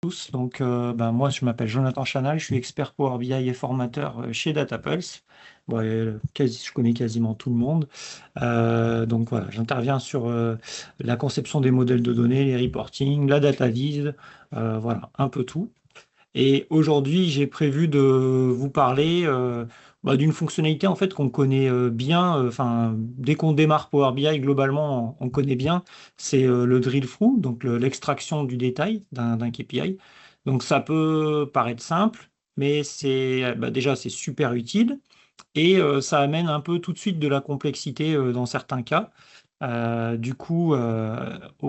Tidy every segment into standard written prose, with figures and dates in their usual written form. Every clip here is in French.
Tous. Donc, moi, je m'appelle Jonathan Chanal, je suis expert Power BI et formateur chez DataPulse. Bon, je connais quasiment tout le monde. Donc voilà, j'interviens sur la conception des modèles de données, les reporting, la data vise, voilà, un peu tout. Et aujourd'hui, j'ai prévu de vous parler d'une fonctionnalité en fait qu'on connaît bien. Enfin, dès qu'on démarre Power BI, globalement, on connaît bien. C'est le drill through, donc l'extraction du détail d'un KPI. Donc ça peut paraître simple, mais déjà c'est super utile et ça amène un peu tout de suite de la complexité dans certains cas. Au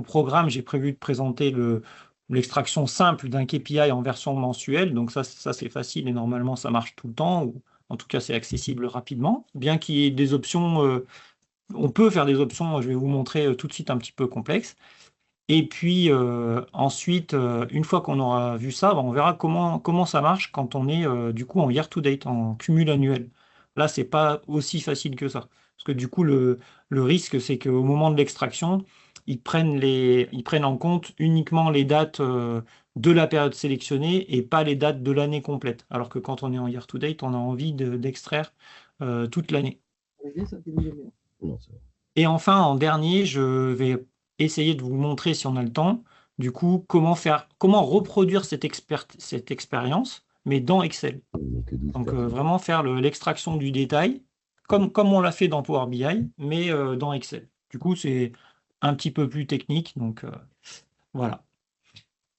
programme, j'ai prévu de présenter l'extraction simple d'un KPI en version mensuelle. Donc ça c'est facile et normalement ça marche tout le temps, ou en tout cas c'est accessible rapidement. Bien qu'il y ait des options, on peut faire des options, je vais vous montrer tout de suite un petit peu complexes. Et puis ensuite, une fois qu'on aura vu ça, on verra comment ça marche quand on est du coup en year-to-date, en cumul annuel. Là, c'est pas aussi facile que ça. Parce que du coup, le risque, c'est qu'au moment de l'extraction, ils prennent en compte uniquement les dates de la période sélectionnée et pas les dates de l'année complète. Alors que quand on est en year-to-date, on a envie d'extraire toute l'année. Non, c'est vrai. Et enfin, en dernier, je vais essayer de vous montrer, si on a le temps, du coup, comment reproduire cette expérience, mais dans Excel. Il n'y a que 12 Donc, pages. vraiment faire l'extraction du détail, comme on l'a fait dans Power BI, mais dans Excel. Du coup, c'est un petit peu plus technique. Donc, voilà.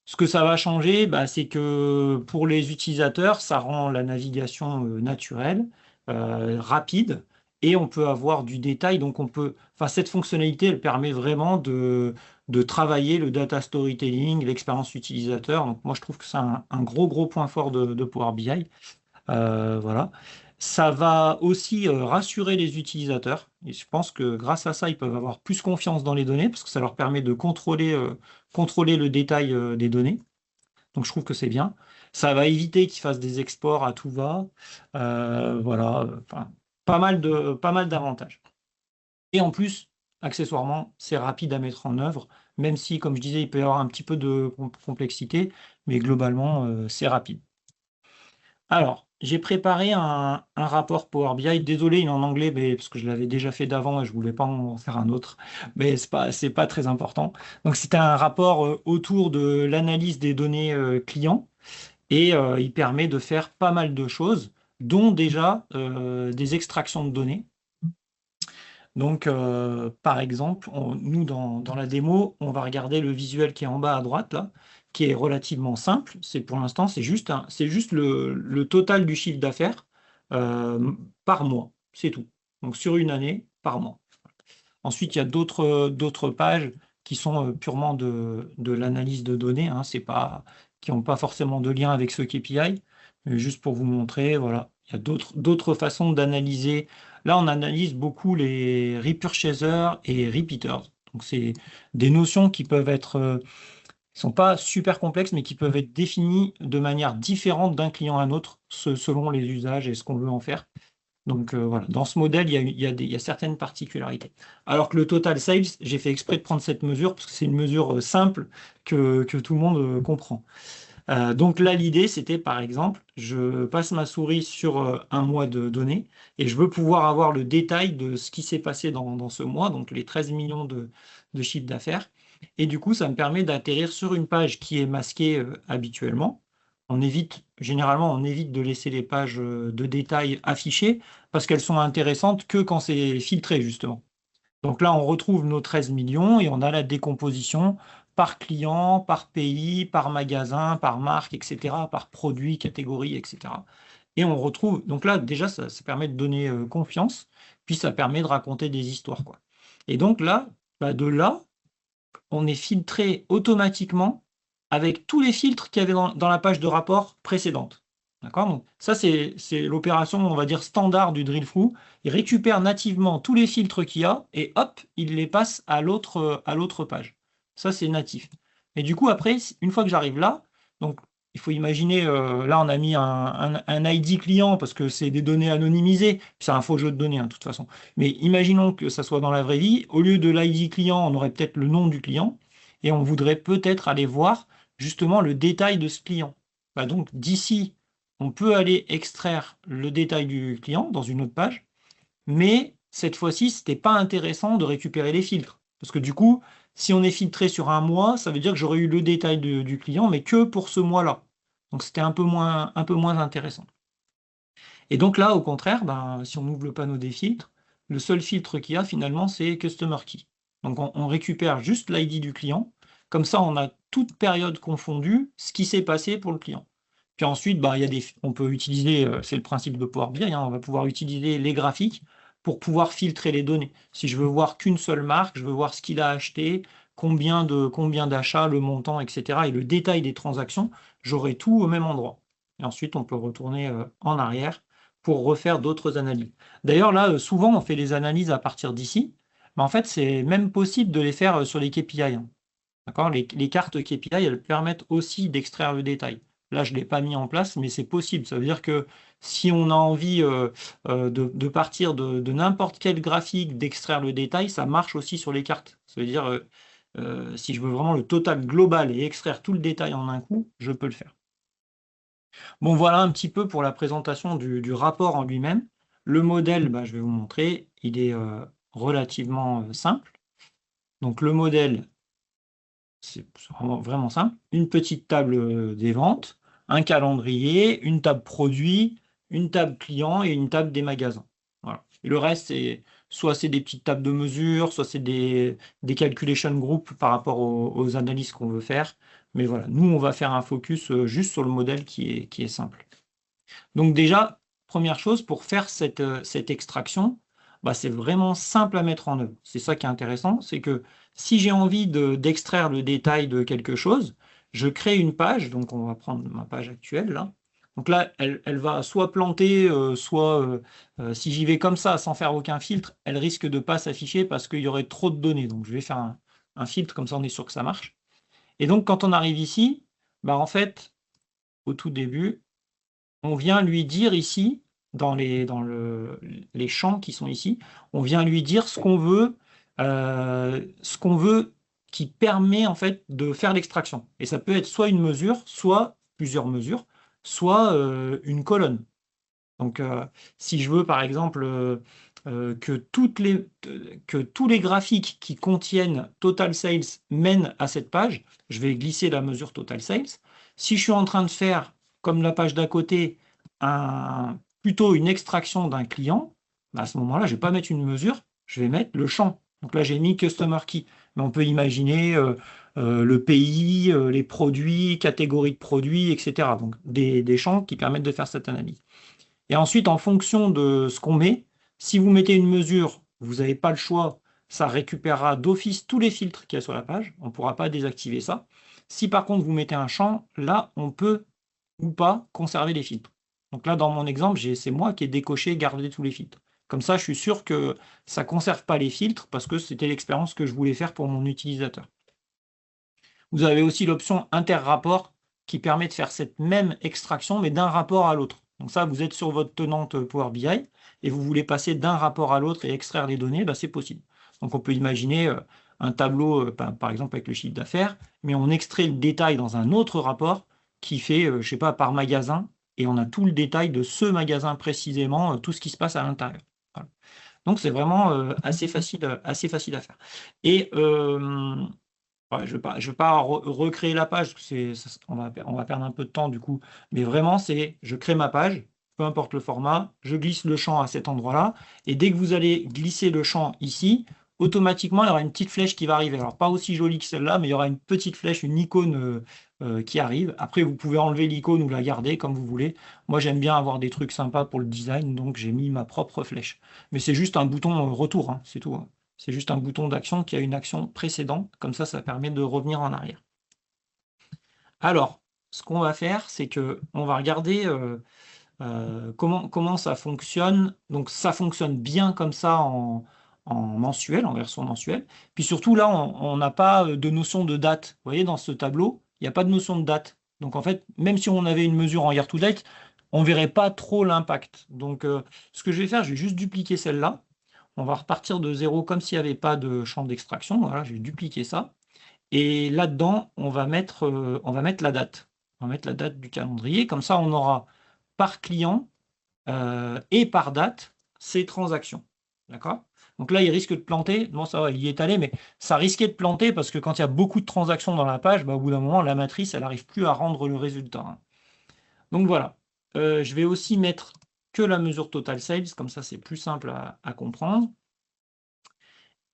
Ce que ça va changer, c'est que pour les utilisateurs, ça rend la navigation naturelle, rapide, et on peut avoir du détail. Donc enfin, cette fonctionnalité, elle permet vraiment de travailler le data storytelling, l'expérience utilisateur. Donc moi, je trouve que c'est un gros point fort de Power BI. Voilà. Ça va aussi rassurer les utilisateurs. Et je pense que grâce à ça, ils peuvent avoir plus confiance dans les données parce que ça leur permet de contrôler le détail des données. Donc je trouve que c'est bien. Ça va éviter qu'ils fassent des exports à tout va. Voilà. Enfin, pas mal d'avantages. Et en plus, accessoirement, c'est rapide à mettre en œuvre, même si, comme je disais, il peut y avoir un petit peu de complexité, mais globalement, c'est rapide. Alors, j'ai préparé un rapport Power BI. Désolé, il est en anglais, mais, parce que je l'avais déjà fait d'avant et je voulais pas en faire un autre. Mais c'est pas très important. Donc, c'était un rapport autour de l'analyse des données clients et il permet de faire pas mal de choses, dont déjà des extractions de données. Donc, par exemple, nous, dans la démo, on va regarder le visuel qui est en bas à droite, là, qui est relativement simple. Pour l'instant, c'est juste le total du chiffre d'affaires euh, par mois. C'est tout. Donc, sur une année, par mois. Ensuite, il y a d'autres pages qui sont purement de l'analyse de données, hein, qui n'ont pas forcément de lien avec ce KPI, mais juste pour vous montrer, voilà, il y a d'autres façons d'analyser. Là, on analyse beaucoup les repurchasers et repeaters. Donc, c'est des notions qui peuvent être, sont pas super complexes, mais qui peuvent être définies de manière différente d'un client à un autre, selon les usages et ce qu'on veut en faire. Donc voilà, dans ce modèle, il y a certaines particularités. Alors que le total sales, j'ai fait exprès de prendre cette mesure parce que c'est une mesure simple que tout le monde comprend. Donc là, l'idée, c'était par exemple, je passe ma souris sur un mois de données et je veux pouvoir avoir le détail de ce qui s'est passé dans ce mois, donc les 13 millions de chiffre d'affaires. Et du coup, ça me permet d'atterrir sur une page qui est masquée habituellement. Généralement, on évite de laisser les pages de détails affichées parce qu'elles sont intéressantes que quand c'est filtré, justement. Donc là, on retrouve nos 13 millions et on a la décomposition par client, par pays, par magasin, par marque, etc., par produit, catégorie, etc. Et on retrouve, donc là, déjà, ça permet de donner confiance, puis ça permet de raconter des histoires, quoi. Et donc là, de là, on est filtré automatiquement avec tous les filtres qu'il y avait dans la page de rapport précédente. D'accord? Donc, ça, c'est l'opération, on va dire, standard du drill through. Il récupère nativement tous les filtres qu'il y a et hop, il les passe à l'autre page. Ça, c'est natif. Et du coup, après, une fois que j'arrive là, donc il faut imaginer, là, on a mis un ID client parce que c'est des données anonymisées. C'est un faux jeu de données, hein, de toute façon. Mais imaginons que ça soit dans la vraie vie. Au lieu de l'ID client, on aurait peut-être le nom du client et on voudrait peut-être aller voir justement le détail de ce client. Bah, donc d'ici, on peut aller extraire le détail du client dans une autre page, mais cette fois-ci, ce n'était pas intéressant de récupérer les filtres. Parce que du coup, si on est filtré sur un mois, ça veut dire que j'aurais eu le détail du client, mais que pour ce mois-là. Donc c'était un peu moins intéressant. Et donc là, au contraire, ben, si on ouvre le panneau des filtres, le seul filtre qu'il y a finalement, c'est Customer Key. Donc on récupère juste l'ID du client. Comme ça, on a toute période confondue ce qui s'est passé pour le client. Puis ensuite, bah, on peut utiliser, c'est le principe de Power BI, hein, on va pouvoir utiliser les graphiques pour pouvoir filtrer les données. Si je veux voir qu'une seule marque, je veux voir ce qu'il a acheté, combien d'achats, le montant, etc. et le détail des transactions, j'aurai tout au même endroit. Et ensuite, on peut retourner en arrière pour refaire d'autres analyses. D'ailleurs, là, souvent, on fait les analyses à partir d'ici, mais en fait, c'est même possible de les faire sur les KPI. Hein. D'accord ? Les cartes KPI, elles permettent aussi d'extraire le détail. Là, je ne l'ai pas mis en place, mais c'est possible. Ça veut dire que si on a envie de partir de n'importe quel graphique, d'extraire le détail, ça marche aussi sur les cartes. Ça veut dire, si je veux vraiment le total global et extraire tout le détail en un coup, je peux le faire. Bon, voilà un petit peu pour la présentation du rapport en lui-même. Le modèle, bah, je vais vous montrer, il est relativement simple. Donc le modèle, c'est vraiment simple. Une petite table des ventes, un calendrier, une table produit, une table client et une table des magasins. Voilà. Et le reste, soit c'est des petites tables de mesure, soit c'est des calculation groups par rapport aux analyses qu'on veut faire. Mais voilà, nous, on va faire un focus juste sur le modèle qui est simple. Donc déjà, première chose, pour faire cette extraction, bah, c'est vraiment simple à mettre en œuvre. C'est ça qui est intéressant, c'est que si j'ai envie d'extraire le détail de quelque chose, je crée une page, donc on va prendre ma page actuelle là. Donc là, elle va soit planter, soit si j'y vais comme ça, sans faire aucun filtre, elle risque de ne pas s'afficher parce qu'il y aurait trop de données. Donc je vais faire un filtre, comme ça on est sûr que ça marche. Et donc quand on arrive ici, bah, en fait, au tout début, on vient lui dire ici, dans les champs qui sont ici, on vient lui dire ce qu'on veut qui permet en fait de faire l'extraction. Et ça peut être soit une mesure, soit plusieurs mesures, soit une colonne. Donc, si je veux par exemple que tous les graphiques qui contiennent Total Sales mènent à cette page, je vais glisser la mesure Total Sales. Si je suis en train de faire, comme la page d'à côté, plutôt une extraction d'un client, bah, à ce moment-là, je ne vais pas mettre une mesure, je vais mettre le champ. Donc là, j'ai mis Customer Key. Mais on peut imaginer le pays, les produits, catégories de produits, etc. Donc des champs qui permettent de faire cette analyse. Et ensuite, en fonction de ce qu'on met, si vous mettez une mesure, vous n'avez pas le choix, ça récupérera d'office tous les filtres qu'il y a sur la page. On ne pourra pas désactiver ça. Si par contre vous mettez un champ, là, on peut ou pas conserver les filtres. Donc là, dans mon exemple, c'est moi qui ai décoché garder tous les filtres. Comme ça, je suis sûr que ça ne conserve pas les filtres parce que c'était l'expérience que je voulais faire pour mon utilisateur. Vous avez aussi l'option interrapport qui permet de faire cette même extraction, mais d'un rapport à l'autre. Donc ça, vous êtes sur votre tenante Power BI et vous voulez passer d'un rapport à l'autre et extraire les données, bah, c'est possible. Donc on peut imaginer un tableau, par exemple avec le chiffre d'affaires, mais on extrait le détail dans un autre rapport qui fait, je ne sais pas, par magasin, et on a tout le détail de ce magasin précisément, tout ce qui se passe à l'intérieur. Voilà. Donc c'est vraiment assez facile à faire. Et ouais, je ne vais pas recréer la page, parce que on va perdre un peu de temps du coup. Mais vraiment, je crée ma page, peu importe le format, je glisse le champ à cet endroit-là, et dès que vous allez glisser le champ ici, automatiquement, il y aura une petite flèche qui va arriver. Alors, pas aussi jolie que celle-là, mais il y aura une petite flèche, une icône qui arrive. Après, vous pouvez enlever l'icône ou la garder comme vous voulez. Moi, j'aime bien avoir des trucs sympas pour le design, donc j'ai mis ma propre flèche. Mais c'est juste un bouton retour, hein, c'est tout. Hein. C'est juste un bouton d'action qui a une action précédente. Comme ça permet de revenir en arrière. Alors, ce qu'on va faire, c'est qu'on va regarder comment ça fonctionne. Donc, ça fonctionne bien comme ça en mensuel, en version mensuelle. Puis surtout, là, on n'a pas de notion de date. Vous voyez, dans ce tableau, il n'y a pas de notion de date. Donc, en fait, même si on avait une mesure en year-to-date, on ne verrait pas trop l'impact. Donc, ce que je vais faire, je vais juste dupliquer celle-là. On va repartir de zéro comme s'il n'y avait pas de champ d'extraction. Voilà, je vais dupliquer ça. Et là-dedans, on va mettre la date. On va mettre la date du calendrier. Comme ça, on aura par client et par date ces transactions. D'accord? Donc là, il risque de planter. Bon, ça va, il y est allé, mais ça risquait de planter parce que quand il y a beaucoup de transactions dans la page, au bout d'un moment, la matrice, elle n'arrive plus à rendre le résultat, hein. Donc voilà. Je vais aussi mettre que la mesure total sales, comme ça, c'est plus simple à comprendre.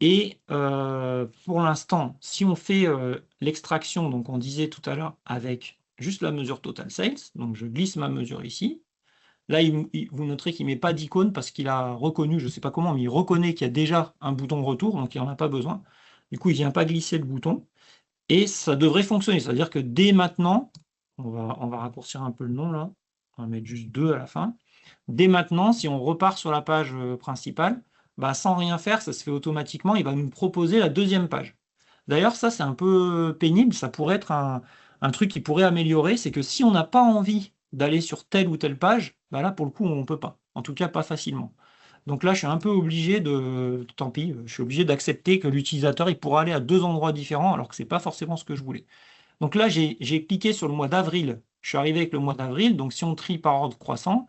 Et pour l'instant, si on fait l'extraction, donc on disait tout à l'heure, avec juste la mesure total sales, donc je glisse ma mesure ici. Là, vous noterez qu'il ne met pas d'icône parce qu'il a reconnu, je ne sais pas comment, mais il reconnaît qu'il y a déjà un bouton retour, donc il n'en a pas besoin. Du coup, il ne vient pas glisser le bouton. Et ça devrait fonctionner. C'est-à-dire que dès maintenant, on va raccourcir un peu le nom là, on va mettre juste 2 à la fin. Dès maintenant, si on repart sur la page principale, sans rien faire, ça se fait automatiquement, il va nous proposer la deuxième page. D'ailleurs, ça c'est un peu pénible, ça pourrait être un truc qui pourrait améliorer, c'est que si on n'a pas envie d'aller sur telle ou telle page, là pour le coup on ne peut pas, en tout cas pas facilement. Donc là je suis un peu obligé tant pis, je suis obligé d'accepter que l'utilisateur il pourra aller à 2 endroits différents alors que c'est pas forcément ce que je voulais. Donc là j'ai cliqué sur le mois d'avril, je suis arrivé avec le mois d'avril, donc si on trie par ordre croissant,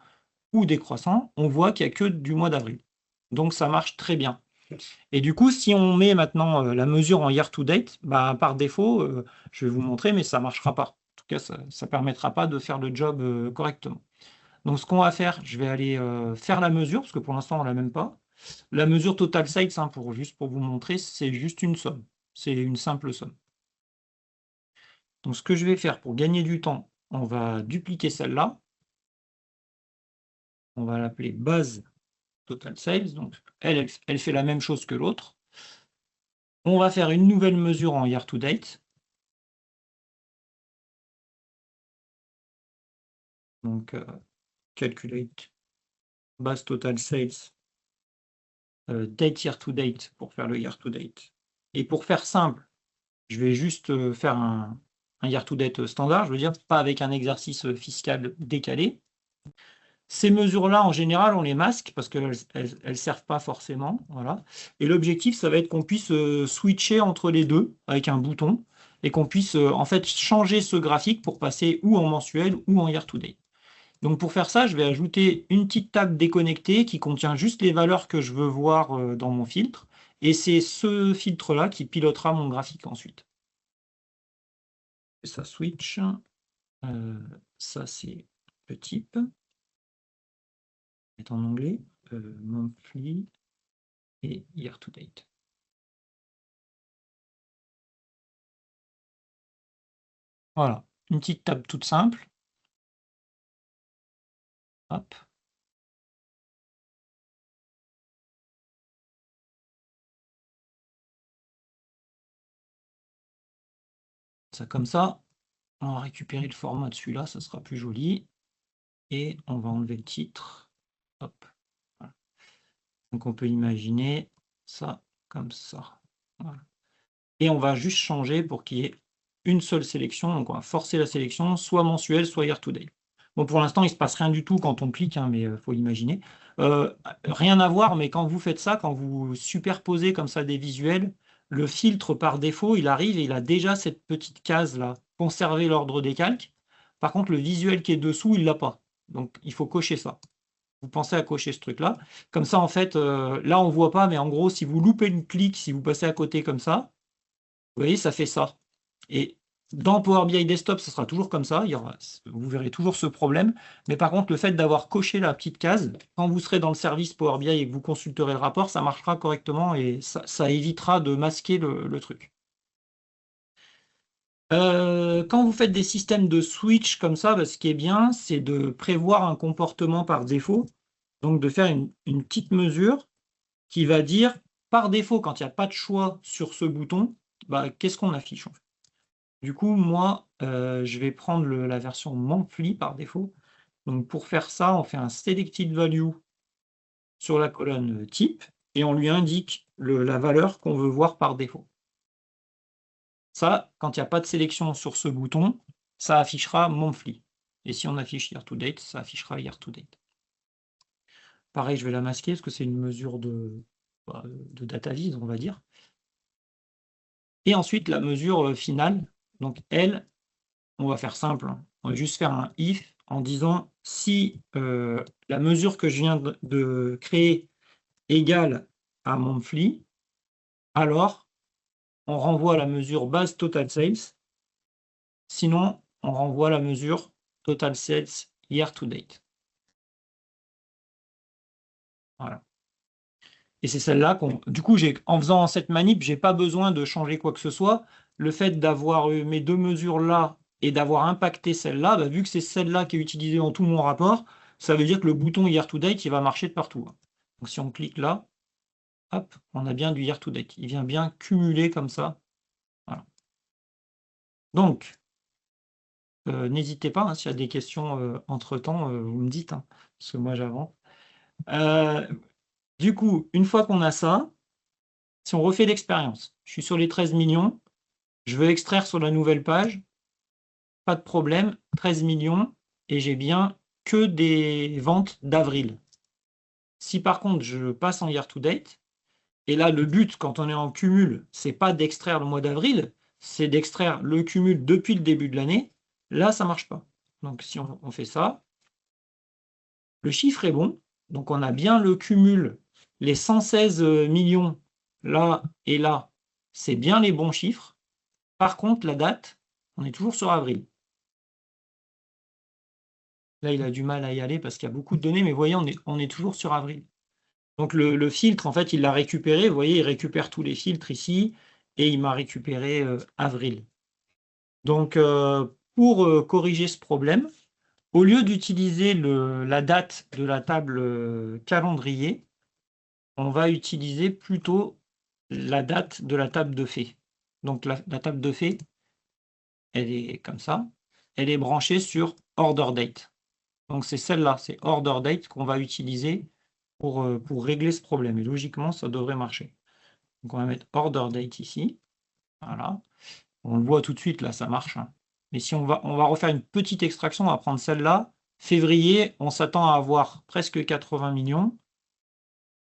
ou décroissant, on voit qu'il n'y a que du mois d'avril. Donc ça marche très bien. Et du coup, si on met maintenant la mesure en year to date, par défaut, je vais vous montrer, mais ça ne marchera pas. En tout cas, ça ne permettra pas de faire le job correctement. Donc ce qu'on va faire, je vais aller faire la mesure, parce que pour l'instant, on ne l'a même pas. La mesure total sales, juste pour vous montrer, c'est juste une somme. C'est une simple somme. Donc ce que je vais faire pour gagner du temps, on va dupliquer celle-là. On va l'appeler base total sales, donc elle fait la même chose que l'autre. On va faire une nouvelle mesure en year to date. Donc calculate base total sales date year to date pour faire le year to date. Et pour faire simple, je vais juste faire un year to date standard, je veux dire pas avec un exercice fiscal décalé. Ces mesures-là, en général, on les masque parce qu'elles ne servent pas forcément. Voilà. Et l'objectif, ça va être qu'on puisse switcher entre les deux avec un bouton et qu'on puisse en fait changer ce graphique pour passer ou en mensuel ou en year-to-date. Donc pour faire ça, je vais ajouter une petite table déconnectée qui contient juste les valeurs que je veux voir dans mon filtre. Et c'est ce filtre-là qui pilotera mon graphique ensuite. Et ça switch. Ça, c'est le type. En anglais, monthly et year to date. Voilà, une petite table toute simple. Hop. Ça comme ça. On va récupérer le format de celui-là, ça sera plus joli. Et on va enlever le titre. Hop. Voilà. Donc on peut imaginer ça comme ça. Voilà. Et on va juste changer pour qu'il y ait une seule sélection. Donc on va forcer la sélection, soit mensuelle, soit year to date. Bon, pour l'instant, il ne se passe rien du tout quand on clique, hein, mais il faut imaginer. Rien à voir, mais quand vous faites ça, quand vous superposez comme ça des visuels, le filtre par défaut, il arrive et il a déjà cette petite case-là, conserver l'ordre des calques. Par contre, le visuel qui est dessous, il ne l'a pas. Donc, il faut cocher ça. Vous pensez à cocher ce truc-là. Comme ça, en fait, là, on ne voit pas, mais en gros, si vous loupez une clique, si vous passez à côté comme ça, vous voyez, ça fait ça. Et dans Power BI Desktop, ce sera toujours comme ça. Vous verrez toujours ce problème. Mais par contre, le fait d'avoir coché la petite case, quand vous serez dans le service Power BI et que vous consulterez le rapport, ça marchera correctement et ça évitera de masquer le truc. Quand vous faites des systèmes de switch comme ça, ce qui est bien, c'est de prévoir un comportement par défaut. Donc de faire une petite mesure qui va dire, par défaut, quand il n'y a pas de choix sur ce bouton, qu'est-ce qu'on affiche en fait. Du coup, moi, je vais prendre la version monthly par défaut. Donc pour faire ça, on fait un selected value sur la colonne type et on lui indique la valeur qu'on veut voir par défaut. Ça, quand il n'y a pas de sélection sur ce bouton, ça affichera monthly. Et si on affiche year to date, ça affichera year to date. Pareil, je vais la masquer parce que c'est une mesure de data vise, on va dire. Et ensuite, la mesure finale. Donc, elle, on va faire simple, hein. On va juste faire un if en disant si la mesure que je viens de créer égale à monthly, alors on renvoie la mesure base total sales. Sinon, on renvoie la mesure total sales year to date. Voilà. Et c'est celle-là qu'on. Du coup, en faisant cette manip, j'ai pas besoin de changer quoi que ce soit. Le fait d'avoir eu mes deux mesures là et d'avoir impacté celle-là, bah, vu que c'est celle-là qui est utilisée dans tout mon rapport, ça veut dire que le bouton year to date, il va marcher de partout. Donc si on clique là, hop, on a bien du year to date. Il vient bien cumuler comme ça. Voilà. Donc, n'hésitez pas, hein, s'il y a des questions entre-temps, vous me dites, hein, parce que moi j'avance. Du coup, une fois qu'on a ça, si on refait l'expérience, je suis sur les 13 millions, je veux extraire sur la nouvelle page, pas de problème, 13 millions, et j'ai bien que des ventes d'avril. Si par contre je passe en year to date, et là le but quand on est en cumul, c'est pas d'extraire le mois d'avril, c'est d'extraire le cumul depuis le début de l'année, là ça marche pas. Donc si on fait ça, le chiffre est bon, donc on a bien le cumul, les 116 millions là et là, c'est bien les bons chiffres. Par contre, la date, on est toujours sur avril. Là, il a du mal à y aller parce qu'il y a beaucoup de données, mais vous voyez, on est toujours sur avril. Donc le filtre, en fait, il l'a récupéré. Vous voyez, il récupère tous les filtres ici et il m'a récupéré avril. Donc, pour corriger ce problème, au lieu d'utiliser la date de la table calendrier, on va utiliser plutôt la date de la table de fait. Donc la table de fait, elle est comme ça. Elle est branchée sur order date. Donc c'est celle-là, c'est order date qu'on va utiliser pour régler ce problème. Et logiquement, ça devrait marcher. Donc on va mettre order date ici. Voilà. On le voit tout de suite, là, ça marche, hein. Mais si on va refaire une petite extraction, on va prendre celle-là. Février, on s'attend à avoir presque 80 millions.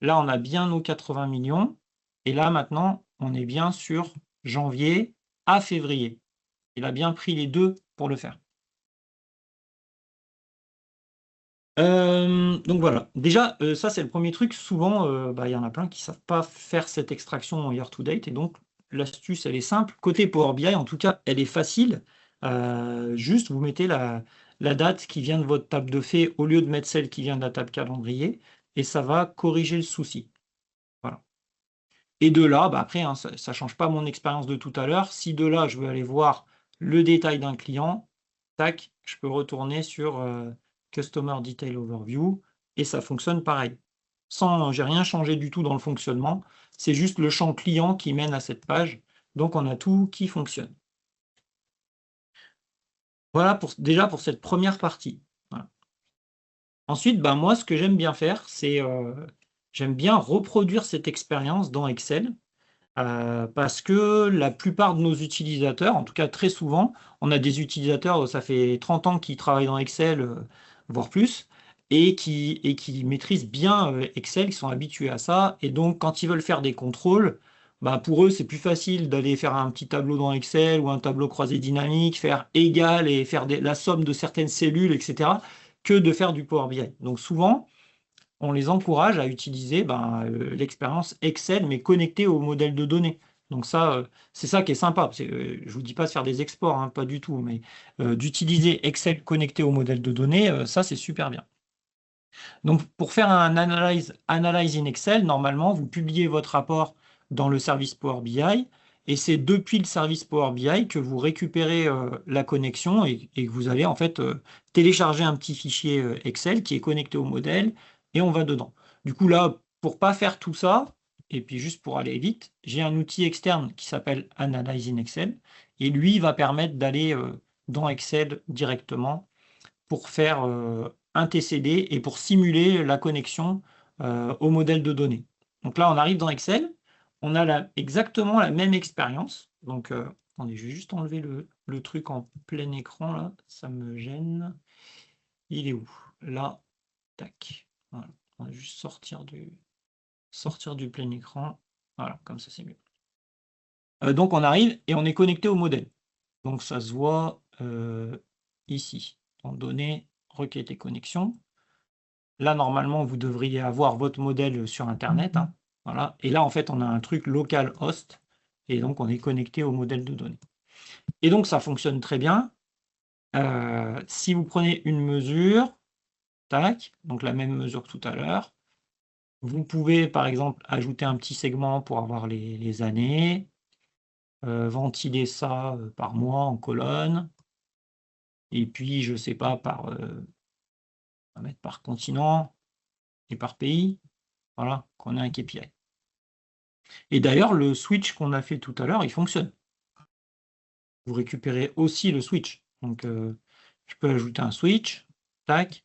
Là, on a bien nos 80 millions. Et là, maintenant, on est bien sur janvier à février. Il a bien pris les deux pour le faire. Donc voilà. Déjà, ça, c'est le premier truc. Souvent, il y en a plein qui ne savent pas faire cette extraction en year to date. Et donc, l'astuce, elle est simple. Côté Power BI, en tout cas, elle est facile. Juste, vous mettez la date qui vient de votre table de fait au lieu de mettre celle qui vient de la table calendrier. Et ça va corriger le souci. Voilà. Et de là, après, hein, ça ne change pas mon expérience de tout à l'heure. Si de là, je veux aller voir le détail d'un client, tac, je peux retourner sur Customer Detail Overview et ça fonctionne pareil. J'ai rien changé du tout dans le fonctionnement. C'est juste le champ client qui mène à cette page. Donc, on a tout qui fonctionne. Voilà déjà pour cette première partie. Voilà. Ensuite, moi, ce que j'aime bien faire, c'est j'aime bien reproduire cette expérience dans Excel. Parce que la plupart de nos utilisateurs, en tout cas très souvent, on a des utilisateurs, ça fait 30 ans qu'ils travaillent dans Excel, voire plus, et qui maîtrisent bien Excel, qui sont habitués à ça. Et donc, quand ils veulent faire des contrôles, pour eux, c'est plus facile d'aller faire un petit tableau dans Excel ou un tableau croisé dynamique, faire égal et faire la somme de certaines cellules, etc., que de faire du Power BI. Donc souvent, on les encourage à utiliser l'expérience Excel, mais connectée au modèle de données. Donc ça, c'est ça qui est sympa. Je ne vous dis pas de faire des exports, hein, pas du tout, mais d'utiliser Excel connecté au modèle de données, ça c'est super bien. Donc pour faire un analyse in Excel, normalement, vous publiez votre rapport dans le service Power BI, et c'est depuis le service Power BI que vous récupérez la connexion et que vous allez en fait télécharger un petit fichier Excel qui est connecté au modèle et on va dedans. Du coup là, pour pas faire tout ça, et puis juste pour aller vite, j'ai un outil externe qui s'appelle Analyze in Excel et lui va permettre d'aller dans Excel directement pour faire un TCD et pour simuler la connexion au modèle de données. Donc là, on arrive dans Excel, on a exactement la même expérience. Donc, attendez, je vais juste enlever le truc en plein écran, là, ça me gêne. Il est où? Là, tac. Voilà. On va juste sortir du plein écran. Voilà, comme ça, c'est mieux. Donc on arrive et on est connecté au modèle. Donc ça se voit ici, en données, requête et connexion. Là, normalement, vous devriez avoir votre modèle sur Internet. Hein, voilà. Et là, en fait, on a un truc local host. Et donc, on est connecté au modèle de données. Et donc, ça fonctionne très bien. Si vous prenez une mesure, tac, donc la même mesure que tout à l'heure, vous pouvez, par exemple, ajouter un petit segment pour avoir les années, ventiler ça par mois en colonne, et puis, je ne sais pas, on va mettre par continent et par pays, voilà, qu'on ait un KPI. Et d'ailleurs, le switch qu'on a fait tout à l'heure, il fonctionne. Vous récupérez aussi le switch. Donc, je peux ajouter un switch, tac,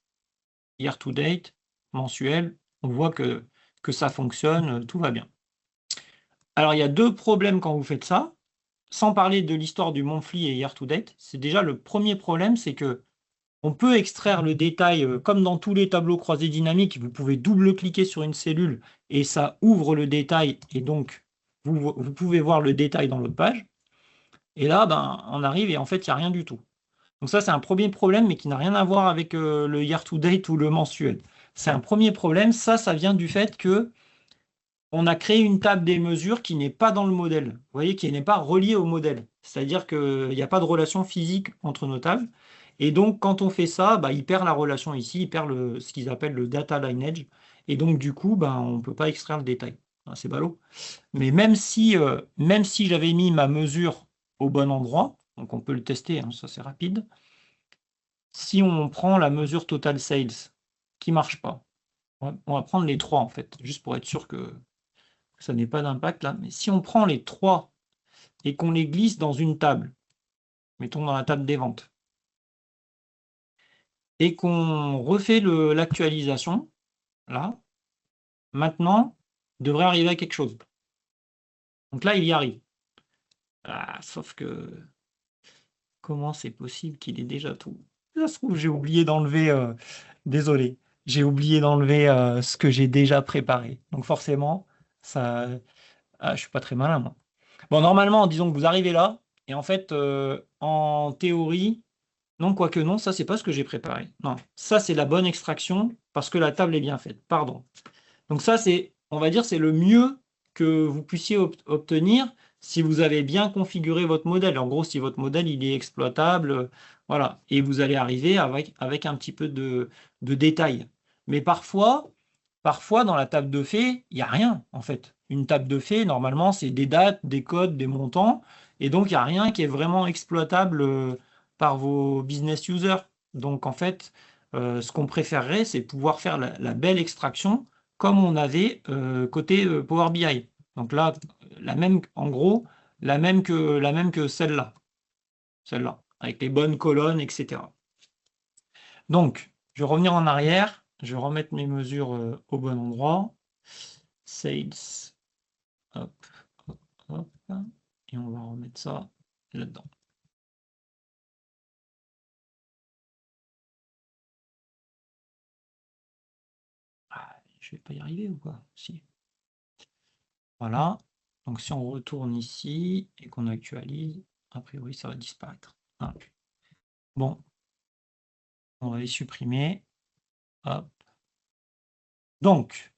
year to date, mensuel, on voit que ça fonctionne, tout va bien. Alors, il y a deux problèmes quand vous faites ça, sans parler de l'histoire du monthly et year to date. C'est déjà le premier problème, c'est que on peut extraire le détail, comme dans tous les tableaux croisés dynamiques, vous pouvez double-cliquer sur une cellule et ça ouvre le détail, et donc vous pouvez voir le détail dans l'autre page. Et là, ben, on arrive et en fait, il n'y a rien du tout. Donc ça, c'est un premier problème, mais qui n'a rien à voir avec le year-to-date ou le mensuel. C'est un premier problème. Ça vient du fait que on a créé une table des mesures qui n'est pas dans le modèle. Vous voyez, qui n'est pas reliée au modèle. C'est-à-dire qu'il n'y a pas de relation physique entre nos tables. Et donc, quand on fait ça, bah, il perd la relation ici, il perd ce qu'ils appellent le data lineage. Et donc, du coup, bah, on ne peut pas extraire le détail. C'est ballot. Mais même si j'avais mis ma mesure au bon endroit, donc on peut le tester, hein, ça c'est rapide. Si on prend la mesure total sales, qui ne marche pas, on va prendre les trois en fait, juste pour être sûr que ça n'ait pas d'impact là. Mais si on prend les trois et qu'on les glisse dans une table, mettons dans la table des ventes, et qu'on refait l'actualisation, là, maintenant, il devrait arriver à quelque chose. Donc là, il y arrive. Ah, sauf que, comment c'est possible qu'il ait déjà tout? Ça se trouve, j'ai oublié d'enlever, désolé, j'ai oublié d'enlever ce que j'ai déjà préparé. Donc forcément, ça, je suis pas très malin, moi. Bon, normalement, disons que vous arrivez là, et en fait, en théorie, non, quoique non, ça, c'est pas ce que j'ai préparé. Non, ça, c'est la bonne extraction, parce que la table est bien faite. Pardon. Donc ça, on va dire, c'est le mieux que vous puissiez obtenir si vous avez bien configuré votre modèle. En gros, si votre modèle, il est exploitable, voilà. Et vous allez arriver avec un petit peu de détails. Mais parfois, dans la table de fait, il n'y a rien, en fait. Une table de fait, normalement, c'est des dates, des codes, des montants, et donc il n'y a rien qui est vraiment exploitable par vos business users. Donc, en fait, ce qu'on préférerait, c'est pouvoir faire la belle extraction comme on avait côté Power BI. Donc là, en gros, la même que celle-là, avec les bonnes colonnes, etc. Donc, je vais revenir en arrière, je vais remettre mes mesures au bon endroit. Sales, hop, hop, hop, et on va remettre ça là-dedans. Ah, je vais pas y arriver ou quoi? Si. Voilà. Donc si on retourne ici et qu'on actualise, a priori ça va disparaître. Ah. Bon, on va les supprimer. Hop. Donc,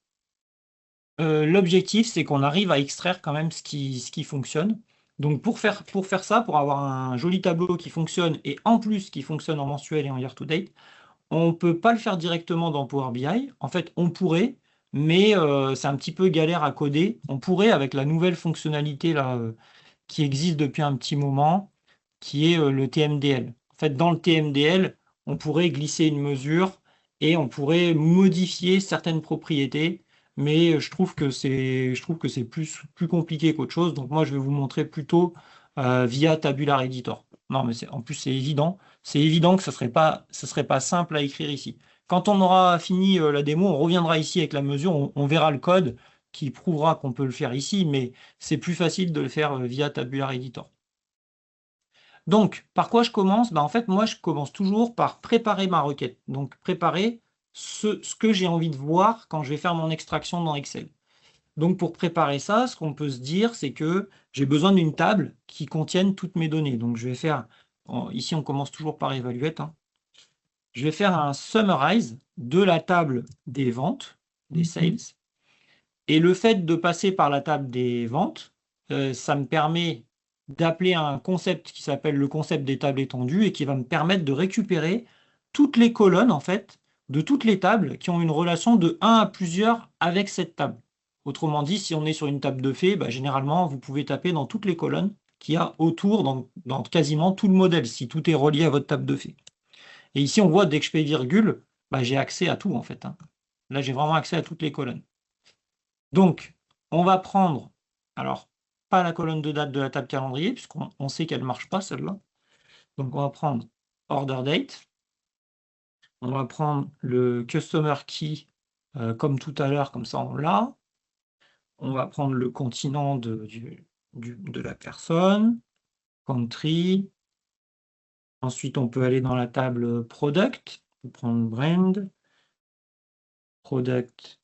l'objectif, c'est qu'on arrive à extraire quand même ce qui fonctionne. Donc, pour faire ça, pour avoir un joli tableau qui fonctionne, et en plus qui fonctionne en mensuel et en year-to-date, on ne peut pas le faire directement dans Power BI. En fait, on pourrait, mais c'est un petit peu galère à coder. On pourrait, avec la nouvelle fonctionnalité là, qui existe depuis un petit moment, qui est le TMDL. En fait, dans le TMDL, on pourrait glisser une mesure et on pourrait modifier certaines propriétés, mais je trouve que c'est plus compliqué qu'autre chose. Donc moi, je vais vous montrer plutôt via Tabular Editor. Non, mais en plus, c'est évident. C'est évident que ce ne serait pas simple à écrire ici. Quand on aura fini la démo, on reviendra ici avec la mesure, on verra le code qui prouvera qu'on peut le faire ici, mais c'est plus facile de le faire via Tabular Editor. Donc, par quoi je commence? En fait, moi, je commence toujours par préparer ma requête. Donc, préparer ce que j'ai envie de voir quand je vais faire mon extraction dans Excel. Donc, pour préparer ça, ce qu'on peut se dire, c'est que j'ai besoin d'une table qui contienne toutes mes données. Donc, je vais faire, ici, on commence toujours par Evaluate, hein. Je vais faire un summarize de la table des ventes, des sales. Et le fait de passer par la table des ventes, ça me permet d'appeler un concept qui s'appelle le concept des tables étendues et qui va me permettre de récupérer toutes les colonnes, en fait, de toutes les tables qui ont une relation de 1 à plusieurs avec cette table. Autrement dit, si on est sur une table de faits, bah, généralement, vous pouvez taper dans toutes les colonnes qu'il y a autour, dans quasiment tout le modèle, si tout est relié à votre table de faits. Et ici, on voit, dès que je fais virgule, bah, j'ai accès à tout, en fait, hein. Là, j'ai vraiment accès à toutes les colonnes. Donc, on va prendre, alors, pas la colonne de date de la table calendrier, puisqu'on sait qu'elle ne marche pas, celle-là. Donc, on va prendre order date. On va prendre le customer key, comme tout à l'heure, comme ça on l'a. On va prendre le continent de la personne, country. Ensuite, on peut aller dans la table product, on peut prendre brand, product,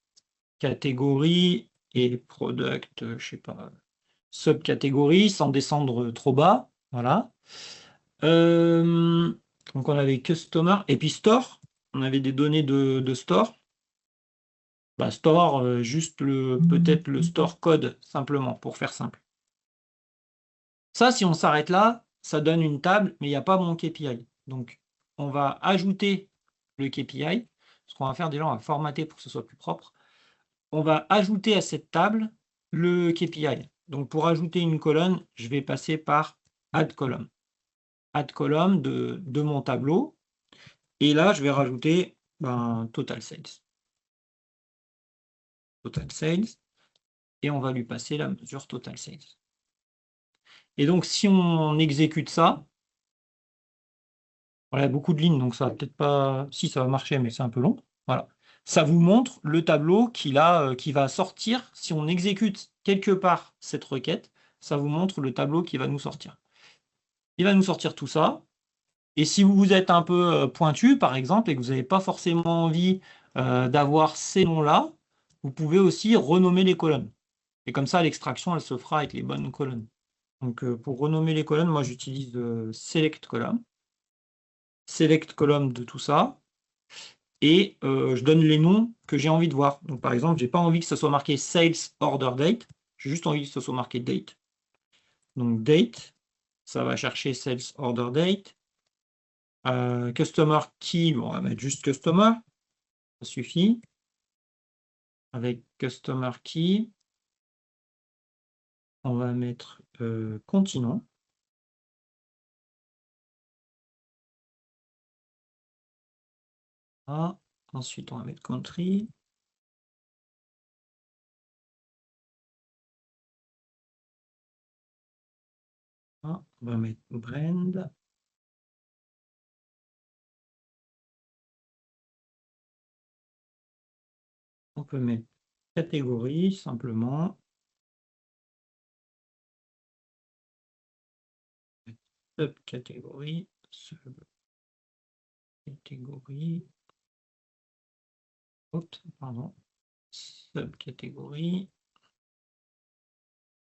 catégorie et product, je sais pas, subcatégorie sans descendre trop bas. Voilà. Donc on avait customer et puis store. On avait des données de store. Bah, store, juste peut-être le store code simplement pour faire simple. Ça, si on s'arrête là, ça donne une table, mais il n'y a pas mon KPI. Donc on va ajouter le KPI. Ce qu'on va faire déjà, on va formater pour que ce soit plus propre. On va ajouter à cette table le KPI. Donc pour ajouter une colonne, je vais passer par add column. Add column de mon tableau. Et là, je vais rajouter total sales. Total sales. Et on va lui passer la mesure total sales. Et donc, si on exécute ça, voilà, beaucoup de lignes, donc ça va peut-être pas... Si, ça va marcher, mais c'est un peu long. Voilà. Ça vous montre le tableau qui va sortir. Si on exécute quelque part cette requête, ça vous montre le tableau qui va nous sortir. Il va nous sortir tout ça. Et si vous êtes un peu pointu, par exemple, et que vous n'avez pas forcément envie d'avoir ces noms-là, vous pouvez aussi renommer les colonnes. Et comme ça, l'extraction, elle se fera avec les bonnes colonnes. Donc, pour renommer les colonnes, moi, j'utilise select column. Select column de tout ça. Et je donne les noms que j'ai envie de voir. Donc, par exemple, je n'ai pas envie que ça soit marqué sales order date. J'ai juste envie que ça soit marqué date. Donc, date, ça va chercher sales order date. Customer key, bon, on va mettre juste customer, ça suffit. Avec customer key, on va mettre continent. Ah, ensuite, on va mettre country. Ah, on va mettre brand. On peut mettre catégorie simplement. Subcatégorie. Subcatégorie. Oups, pardon. Subcatégorie.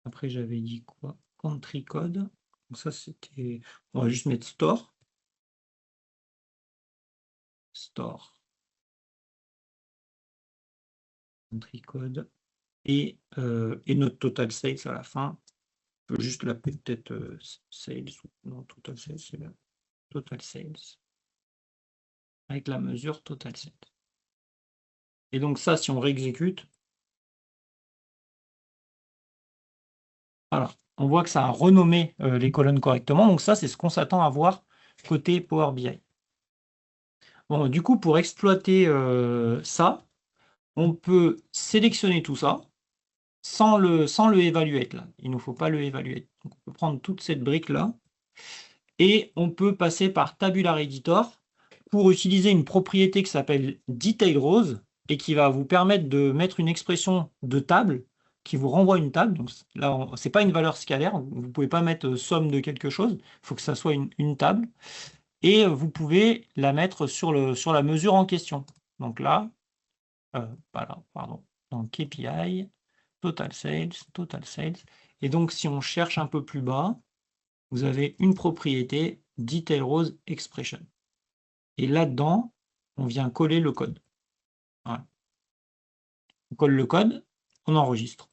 Après, j'avais dit quoi? Country code. Donc ça, c'était... On va juste mettre store. Store. Country code. Et notre total sales à la fin. Je peux juste l'appeler peut-être sales. Non, total sales, c'est là. Total sales. Avec la mesure total sales. Et donc ça, si on réexécute, voilà, on voit que ça a renommé les colonnes correctement. Donc ça, c'est ce qu'on s'attend à voir côté Power BI. Bon, du coup, pour exploiter ça, on peut sélectionner tout ça sans le evaluate là. Il ne nous faut pas le evaluate. Donc, on peut prendre toute cette brique là et on peut passer par Tabular Editor pour utiliser une propriété qui s'appelle Detail Rows et qui va vous permettre de mettre une expression de table qui vous renvoie une table. Donc là, ce n'est pas une valeur scalaire. Vous ne pouvez pas mettre somme de quelque chose. Il faut que ça soit une table. Et vous pouvez la mettre sur la mesure en question. Donc là, voilà, pardon. Dans KPI, total sales, total sales. Et donc, si on cherche un peu plus bas, vous avez une propriété, detail rows expression. Et là-dedans, on vient coller le code. Voilà. On colle le code, on enregistre.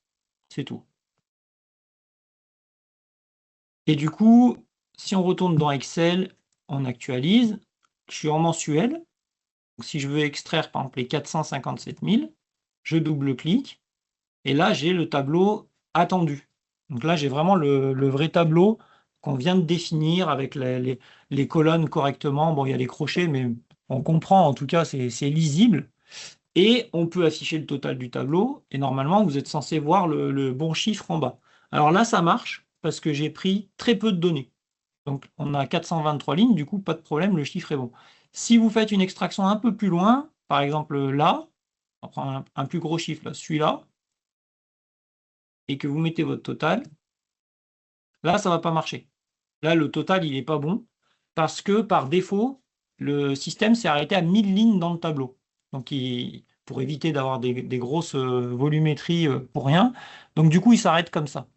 C'est tout. Et du coup, si on retourne dans Excel, on actualise. Je suis en mensuel. Donc, si je veux extraire, par exemple, les 457 000, je double-clique. Et là, j'ai le tableau attendu. Donc là, j'ai vraiment le vrai tableau qu'on vient de définir avec les colonnes correctement. Bon, il y a les crochets, mais on comprend, en tout cas, c'est lisible. Et on peut afficher le total du tableau. Et normalement, vous êtes censé voir le bon chiffre en bas. Alors là, ça marche parce que j'ai pris très peu de données. Donc, on a 423 lignes, du coup, pas de problème, le chiffre est bon. Si vous faites une extraction un peu plus loin, par exemple là, on prend un plus gros chiffre, là, celui-là, et que vous mettez votre total, là, ça ne va pas marcher. Là, le total, il n'est pas bon, parce que par défaut, le système s'est arrêté à 1000 lignes dans le tableau. Donc, pour éviter d'avoir des grosses volumétries pour rien. Donc, du coup, il s'arrête comme ça.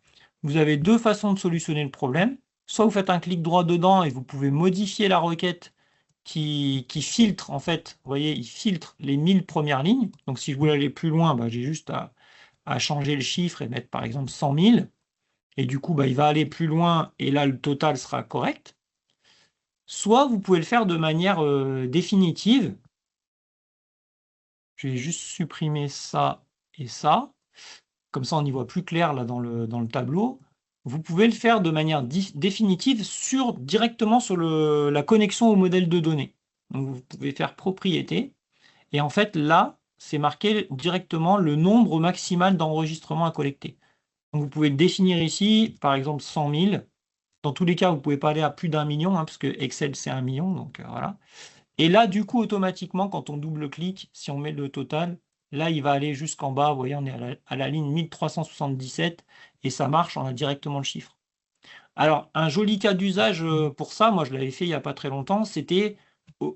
Vous avez deux façons de solutionner le problème. Soit vous faites un clic droit dedans et vous pouvez modifier la requête qui filtre, en fait, vous voyez, il filtre les 1000 premières lignes. Donc, si je voulais aller plus loin, j'ai juste à changer le chiffre et mettre, par exemple, 100 000. Et du coup, il va aller plus loin et là, le total sera correct. Soit vous pouvez le faire de manière définitive. Je vais juste supprimer ça et ça. Comme ça, on y voit plus clair là dans le tableau. Vous pouvez le faire de manière définitive directement sur la connexion au modèle de données. Donc, vous pouvez faire propriété. Et en fait, là, c'est marqué directement le nombre maximal d'enregistrements à collecter. Donc, vous pouvez le définir ici, par exemple 100 000. Dans tous les cas, vous ne pouvez pas aller à plus d'1 million, parce que Excel, c'est 1 million. Donc, voilà. Et là, du coup, automatiquement, quand on double-clique, si on met le total, là, il va aller jusqu'en bas. Vous voyez, on est à la ligne 1377 et ça marche, on a directement le chiffre. Alors, un joli cas d'usage pour ça, moi, je l'avais fait il n'y a pas très longtemps, c'était,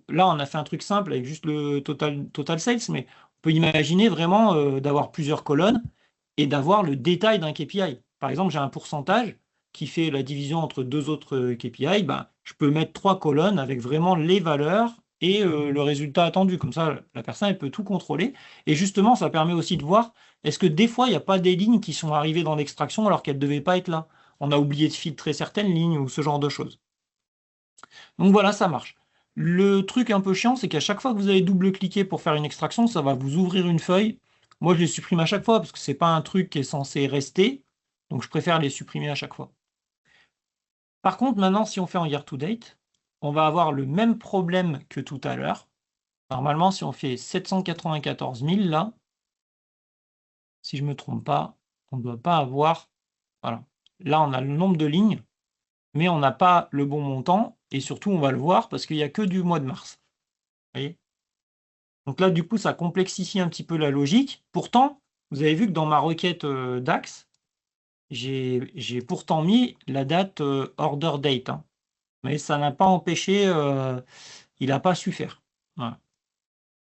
là, on a fait un truc simple avec juste le total sales, mais on peut imaginer vraiment d'avoir plusieurs colonnes et d'avoir le détail d'un KPI. Par exemple, j'ai un pourcentage qui fait la division entre deux autres KPI, je peux mettre 3 colonnes avec vraiment les valeurs et le résultat attendu. Comme ça, la personne elle peut tout contrôler. Et justement, ça permet aussi de voir, est-ce que des fois, il n'y a pas des lignes qui sont arrivées dans l'extraction alors qu'elles ne devaient pas être là. On a oublié de filtrer certaines lignes ou ce genre de choses. Donc voilà, ça marche. Le truc un peu chiant, c'est qu'à chaque fois que vous allez double-cliquer pour faire une extraction, ça va vous ouvrir une feuille. Moi, je les supprime à chaque fois parce que ce n'est pas un truc qui est censé rester. Donc, je préfère les supprimer à chaque fois. Par contre, maintenant, si on fait en year to date, on va avoir le même problème que tout à l'heure. Normalement, si on fait 794 000 là, si je ne me trompe pas, on ne doit pas avoir... Voilà. Là, on a le nombre de lignes, mais on n'a pas le bon montant. Et surtout, on va le voir parce qu'il n'y a que du mois de mars. Vous voyez ? Donc là, du coup, ça complexifie un petit peu la logique. Pourtant, vous avez vu que dans ma requête DAX, j'ai pourtant mis la date order date. Hein. Mais ça n'a pas empêché, il n'a pas su faire. Voilà.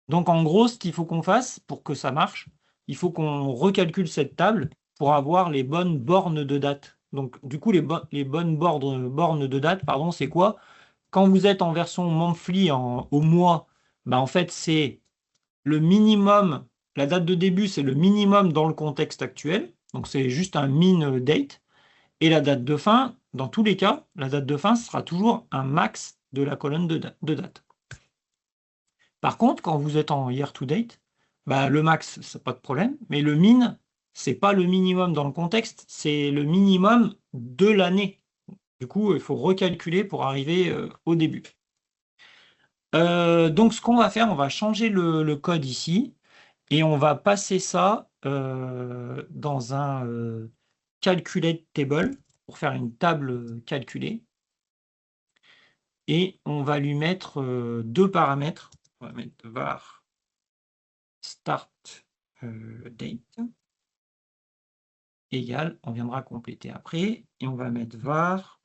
Donc en gros, ce qu'il faut qu'on fasse pour que ça marche, il faut qu'on recalcule cette table pour avoir les bonnes bornes de date. Donc du coup, les bonnes bornes de date, pardon, c'est quoi? Quand vous êtes en version monthly au mois, en fait, c'est le minimum, la date de début, c'est le minimum dans le contexte actuel. Donc c'est juste un min date. Et la date de fin, dans tous les cas, la date de fin sera toujours un max de la colonne de date. Par contre, quand vous êtes en year to date, le max, c'est pas de problème, mais le min, c'est pas le minimum dans le contexte, c'est le minimum de l'année. Du coup, il faut recalculer pour arriver au début. Donc, ce qu'on va faire, on va changer le code ici et on va passer ça dans un calculate table pour faire une table calculée. Et on va lui mettre deux paramètres. On va mettre var start date égale, on viendra compléter après, et on va mettre var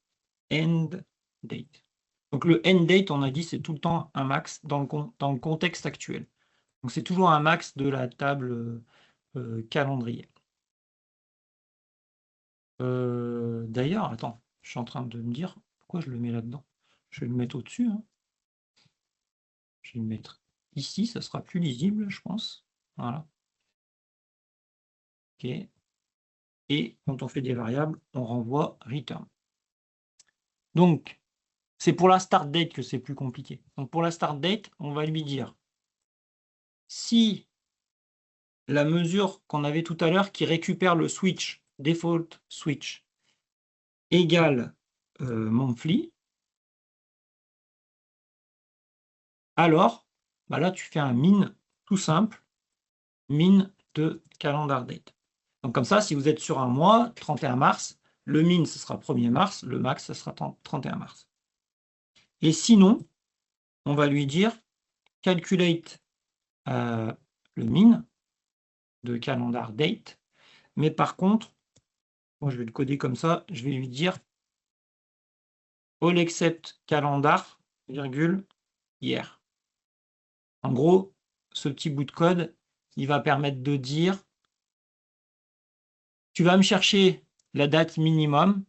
end date. Donc le end date, on a dit, c'est tout le temps un max dans le contexte actuel. Donc c'est toujours un max de la table calendrier. D'ailleurs, attends, je suis en train de me dire pourquoi je le mets là-dedans. Je vais le mettre au-dessus, hein. Je vais le mettre ici, ça sera plus lisible, je pense. Voilà. OK. Et quand on fait des variables, on renvoie return. Donc, c'est pour la start date que c'est plus compliqué. Donc, pour la start date, on va lui dire si la mesure qu'on avait tout à l'heure qui récupère le switch, default switch, égale monthly, alors bah là, tu fais un min tout simple, min de calendar date. Donc, comme ça, si vous êtes sur un mois, 31 mars, le min, ce sera 1er mars, le max, ce sera 31 mars. Et sinon, on va lui dire calculate le min de calendar date, mais par contre, moi je vais le coder comme ça, je vais lui dire all except calendar, virgule, hier. En gros, ce petit bout de code, il va permettre de dire tu vas me chercher la date minimum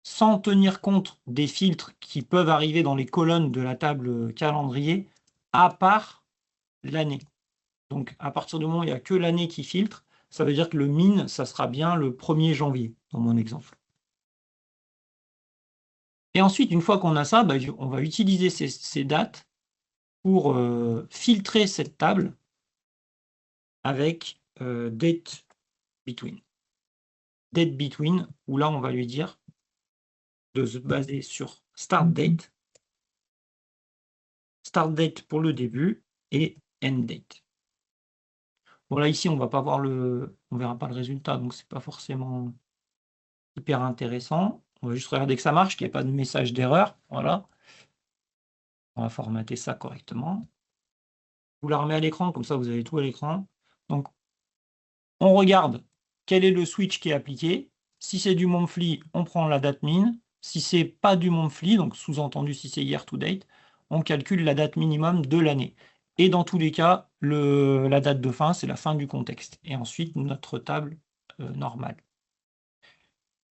sans tenir compte des filtres qui peuvent arriver dans les colonnes de la table calendrier, à part l'année. Donc, à partir du moment où il n'y a que l'année qui filtre, ça veut dire que le min, ça sera bien le 1er janvier, dans mon exemple. Et ensuite, une fois qu'on a ça, bah, on va utiliser ces dates pour filtrer cette table avec date between. Date between, où là, on va lui dire de se baser sur start date pour le début et end date. Bon, là, ici, on va pas voir on verra pas le résultat, donc c'est pas forcément hyper intéressant. On va juste regarder que ça marche, qu'il n'y ait pas de message d'erreur. Voilà. On va formater ça correctement. Je vous la remets à l'écran, comme ça vous avez tout à l'écran. Donc, on regarde quel est le switch qui est appliqué. Si c'est du monthly, on prend la date min. Si c'est pas du monthly, donc sous-entendu si c'est year to date, on calcule la date minimum de l'année. Et dans tous les cas, la date de fin, c'est la fin du contexte. Et ensuite, notre table normale.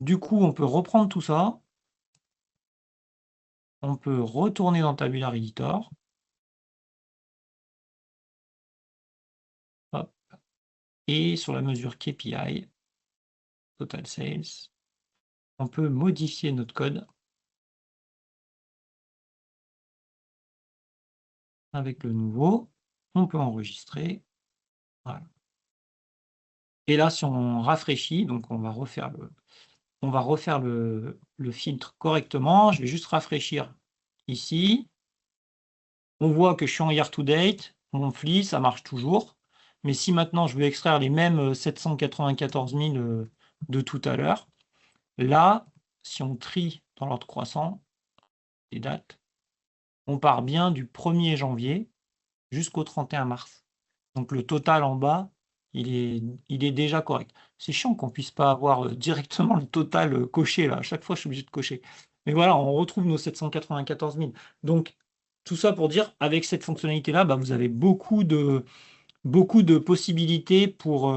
Du coup, on peut reprendre tout ça. On peut retourner dans Tabular Editor. Hop. Et sur la mesure KPI, Total Sales, on peut modifier notre code avec le nouveau. On peut enregistrer. Voilà. Et là, si on rafraîchit, donc on va refaire le filtre correctement. Je vais juste rafraîchir ici. On voit que je suis en year to date. Mon monthly, ça marche toujours. Mais si maintenant je veux extraire les mêmes 794 000 de tout à l'heure, là, si on trie dans l'ordre croissant les dates, on part bien du 1er janvier jusqu'au 31 mars. Donc le total en bas, il est déjà correct. C'est chiant qu'on ne puisse pas avoir directement le total coché, là. À chaque fois, je suis obligé de cocher. Mais voilà, on retrouve nos 794 000. Donc, tout ça pour dire, avec cette fonctionnalité-là, bah, vous avez beaucoup de possibilités pour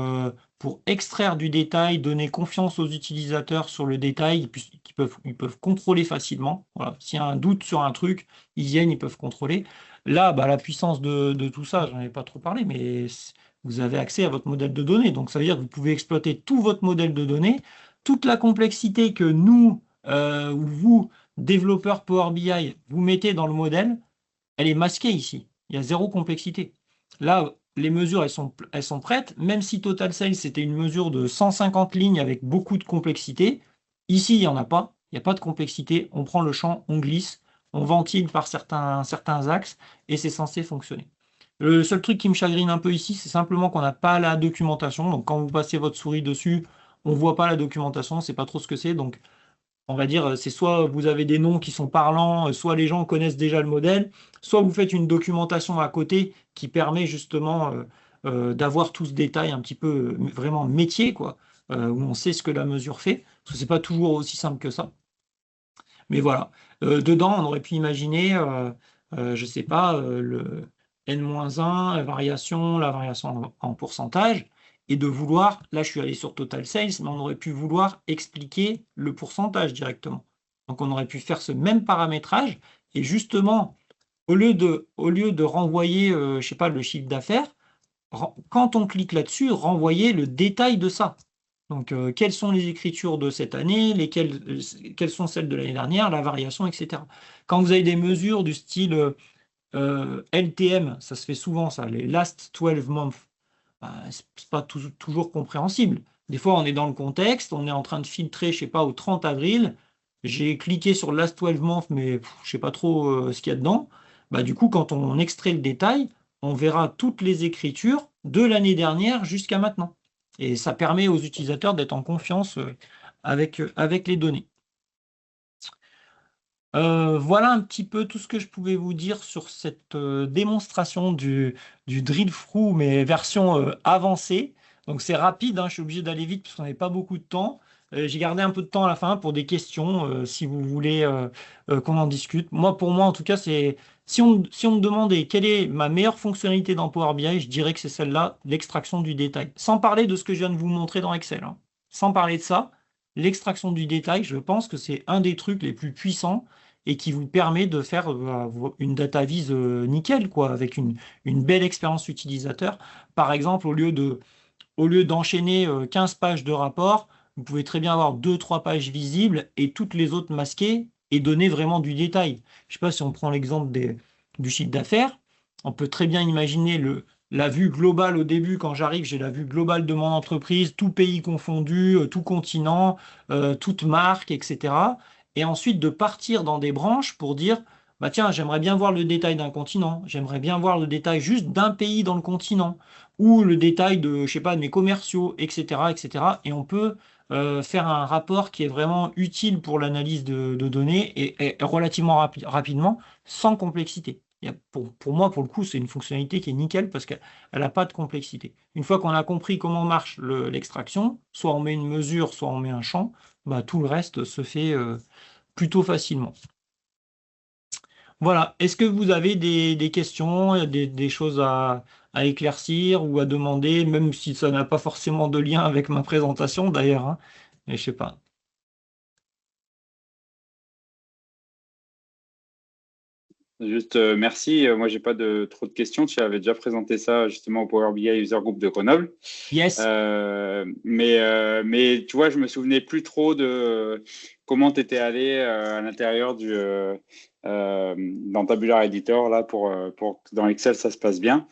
extraire du détail, donner confiance aux utilisateurs sur le détail, ils peuvent contrôler facilement. Voilà. S'il y a un doute sur un truc, ils viennent, ils peuvent contrôler. Là, bah, la puissance de tout ça, j'en ai pas trop parlé, mais vous avez accès à votre modèle de données. Donc, ça veut dire que vous pouvez exploiter tout votre modèle de données, toute la complexité que nous, ou vous, développeurs Power BI, vous mettez dans le modèle, elle est masquée ici. Il y a zéro complexité. Là, les mesures, elles sont prêtes. Même si Total Sales, c'était une mesure de 150 lignes avec beaucoup de complexité, ici, il n'y en a pas. Il n'y a pas de complexité. On prend le champ, on glisse, on ventile par certains axes et c'est censé fonctionner. Le seul truc qui me chagrine un peu ici, c'est simplement qu'on n'a pas la documentation. Donc, quand vous passez votre souris dessus, on ne voit pas la documentation, on ne sait pas trop ce que c'est. Donc, on va dire, c'est soit vous avez des noms qui sont parlants, soit les gens connaissent déjà le modèle, soit vous faites une documentation à côté qui permet justement d'avoir tout ce détail un petit peu vraiment métier, quoi, où on sait ce que la mesure fait, parce que c'est pas toujours aussi simple que ça. Mais voilà, dedans, on aurait pu imaginer, je sais pas, le N-1, la variation en pourcentage, et de vouloir, là je suis allé sur Total Sales, mais on aurait pu vouloir expliquer le pourcentage directement. Donc on aurait pu faire ce même paramétrage et justement, au lieu de renvoyer, je sais pas, le chiffre d'affaires, quand on clique là-dessus, renvoyer le détail de ça. Donc, quelles sont les écritures de cette année, quelles sont celles de l'année dernière, la variation, etc. Quand vous avez des mesures du style LTM, ça se fait souvent, ça, les last 12 months, bah, c'est pas toujours compréhensible. Des fois, on est dans le contexte, on est en train de filtrer, je sais pas, au 30 avril, j'ai cliqué sur last 12 months, mais je sais pas trop ce qu'il y a dedans. Bah, du coup, quand on extrait le détail, on verra toutes les écritures de l'année dernière jusqu'à maintenant. Et ça permet aux utilisateurs d'être en confiance avec les données. Voilà un petit peu tout ce que je pouvais vous dire sur cette démonstration du drill through, mais version avancée. Donc c'est rapide, hein, je suis obligé d'aller vite parce qu'on n'avait pas beaucoup de temps. J'ai gardé un peu de temps à la fin pour des questions, si vous voulez qu'on en discute. Pour moi, en tout cas, c'est si on me demandait quelle est ma meilleure fonctionnalité dans Power BI, je dirais que c'est celle-là, l'extraction du détail. Sans parler de ce que je viens de vous montrer dans Excel, hein. Sans parler de ça, l'extraction du détail, je pense que c'est un des trucs les plus puissants et qui vous permet de faire une data vise nickel, quoi, avec une belle expérience utilisateur. Par exemple, au lieu d'enchaîner 15 pages de rapport, vous pouvez très bien avoir 2-3 pages visibles et toutes les autres masquées et donner vraiment du détail. Je ne sais pas si on prend l'exemple du chiffre d'affaires, on peut très bien imaginer la vue globale au début, quand j'arrive, j'ai la vue globale de mon entreprise, tout pays confondu, tout continent, toute marque, etc. Et ensuite de partir dans des branches pour dire, bah tiens, j'aimerais bien voir le détail d'un continent, j'aimerais bien voir le détail juste d'un pays dans le continent, ou le détail de, je sais pas, de mes commerciaux, etc., etc. Et on peut faire un rapport qui est vraiment utile pour l'analyse de données et relativement rapidement, sans complexité. Pour moi, pour le coup, c'est une fonctionnalité qui est nickel parce qu'elle n'a pas de complexité. Une fois qu'on a compris comment marche l'extraction, soit on met une mesure, soit on met un champ, bah, tout le reste se fait plutôt facilement. Voilà. Est-ce que vous avez des questions, des choses à éclaircir ou à demander, même si ça n'a pas forcément de lien avec ma présentation d'ailleurs, hein, mais je sais pas. Juste merci. Moi, j'ai pas trop de questions. Tu avais déjà présenté ça justement au Power BI User Group de Grenoble. Yes. Mais tu vois, je me souvenais plus trop de comment tu étais allé à l'intérieur dans Tabular Editor là pour que dans Excel ça se passe bien.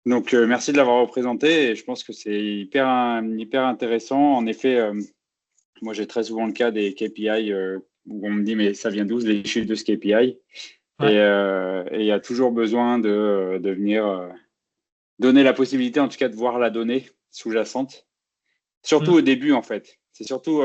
Donc merci de l'avoir représenté et je pense que c'est hyper intéressant. En effet, moi j'ai très souvent le cas des KPI où on me dit mais ça vient d'où les chiffres de ce KPI? Ouais. Et il y a toujours besoin de venir donner la possibilité, en tout cas, de voir la donnée sous-jacente. Surtout au début, en fait. C'est surtout